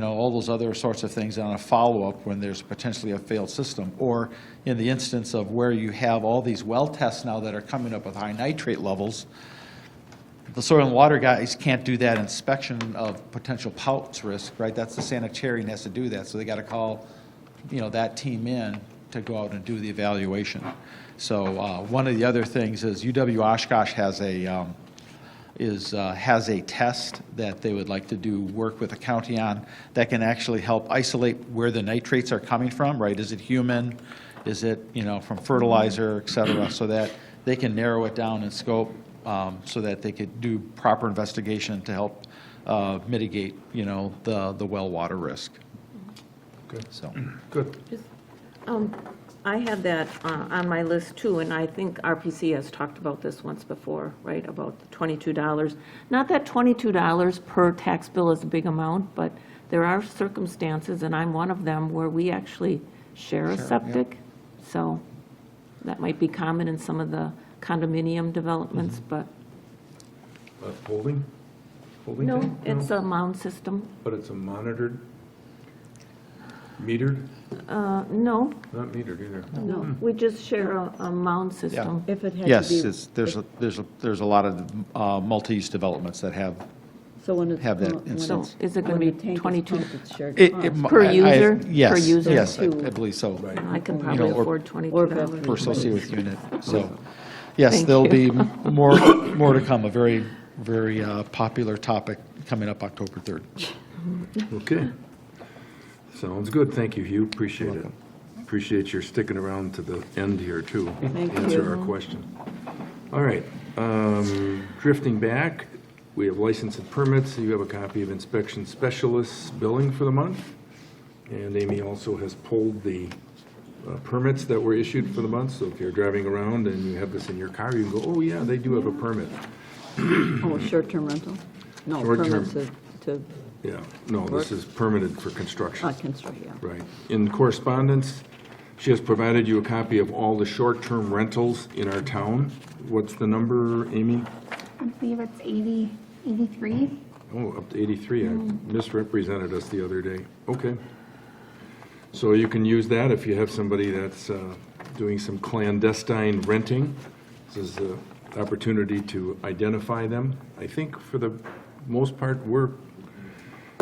S17: all those other sorts of things on a follow-up when there's potentially a failed system. Or in the instance of where you have all these well tests now that are coming up with high nitrate levels, the soil and water guys can't do that inspection of potential pouts risk, right? That's the sanitarian has to do that, so they got to call, that team in to go out and do the evaluation. So one of the other things is UW Oshkosh has a test that they would like to do work with the county on that can actually help isolate where the nitrates are coming from, right? Is it human? Is it, from fertilizer, et cetera, so that they can narrow it down in scope so that they could do proper investigation to help mitigate, the well water risk.
S1: Good.
S17: So.
S1: Good.
S4: I have that on my list too, and I think RPC has talked about this once before, right, about the $22. Not that $22 per tax bill is a big amount, but there are circumstances, and I'm one of them, where we actually share a septic. So that might be common in some of the condominium developments, but
S1: Holding
S4: no,
S1: tank?
S4: it's a mound system.
S1: But it's a monitored, metered?
S4: No,
S1: Not metered either.
S4: no, we just share a mound system.
S14: If it had to
S17: Yes,
S14: be.
S17: there's a lot of multi-use developments that have
S14: So when it's.
S17: have that
S14: when
S17: instance.
S14: it's-
S4: Is it
S14: when
S4: gonna
S14: the
S4: be
S14: tank is
S4: 22
S14: pumped, it's shared cost.
S4: Per user? Per
S17: Yes,
S4: user?
S17: yes, I believe so.
S4: I can probably
S17: or-
S4: afford
S14: or
S4: $22.
S17: Per associated unit, so, yes,
S4: Thank
S17: there'll be
S4: you.
S17: more to come, a very, very popular topic coming up October 3rd.
S1: Okay. Sounds good. Thank you, Hugh. Appreciate it. Appreciate your sticking around to the end here, too.
S14: Thank
S1: Answer
S14: you.
S1: our question. All right. Drifting back, we have license and permits. You have a copy of inspection specialists billing for the month. And Amy also has pulled the permits that were issued for the month. So if you're driving around and you have this in your car, you can go, oh, yeah, they do have a permit.
S14: Oh, short-term rental? No,
S1: Short-term.
S14: permits to,
S1: Yeah, no, this is permitted for construction.
S14: construct, yeah.
S1: Right. In correspondence, she has provided you a copy of all the short-term rentals in our town. What's the number, Amy?
S3: I believe it's 83.
S1: Oh, up to 83. I misrepresented us the other day. Okay. So you can use that if you have somebody that's doing some clandestine renting. This is the opportunity to identify them. I think for the most part, we're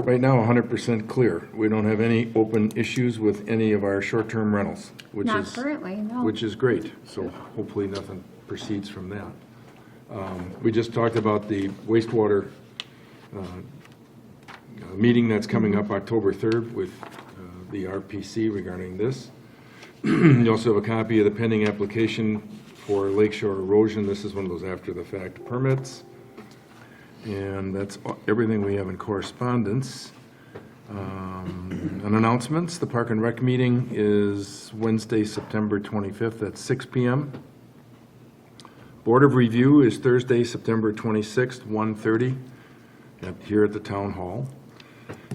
S1: right now 100% clear. We don't have any open issues with any of our short-term rentals, which
S3: Not
S1: is
S3: currently, no.
S1: which is great. So hopefully nothing proceeds from that. We just talked about the wastewater meeting that's coming up October 3rd with the RPC regarding this. You also have a copy of the pending application for lakeshore erosion. This is one of those after-the-fact permits. And that's everything we have in correspondence. On announcements, the Park and Rec meeting is Wednesday, September 25th at 6 p.m. Board of Review is Thursday, September 26th, 1:30 here at the Town Hall.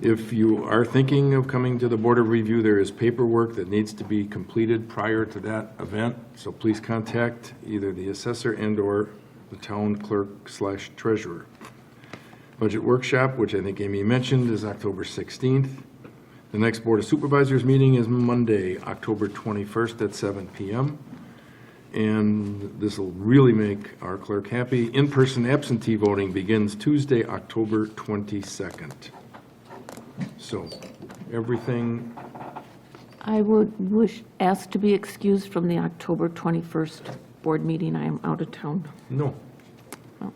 S1: If you are thinking of coming to the Board of Review, there is paperwork that needs to be completed prior to that event, so please contact either the assessor and/or the town clerk/treasurer. Budget workshop, which I think Amy mentioned, is October 16th. The next Board of Supervisors meeting is Monday, October 21st at 7 p.m. And this will really make our clerk happy. In-person absentee voting begins Tuesday, October 22nd. So, everything,
S4: I would ask to be excused from the October 21st board meeting. I am out of town.
S1: no.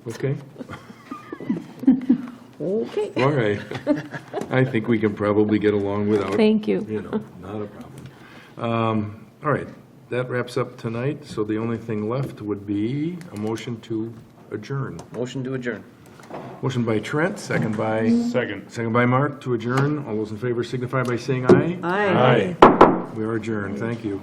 S1: Okay,
S4: Okay.
S1: all right. I think we can probably get along without.
S4: Thank you.
S1: Not a problem. All right, that wraps up tonight, so the only thing left would be a motion to adjourn.
S6: Motion to adjourn.
S1: Motion by Trent, second by?
S15: Second.
S1: By Mark to adjourn. All those in favor signify by saying aye.
S14: Aye.
S1: We are adjourned. Thank you.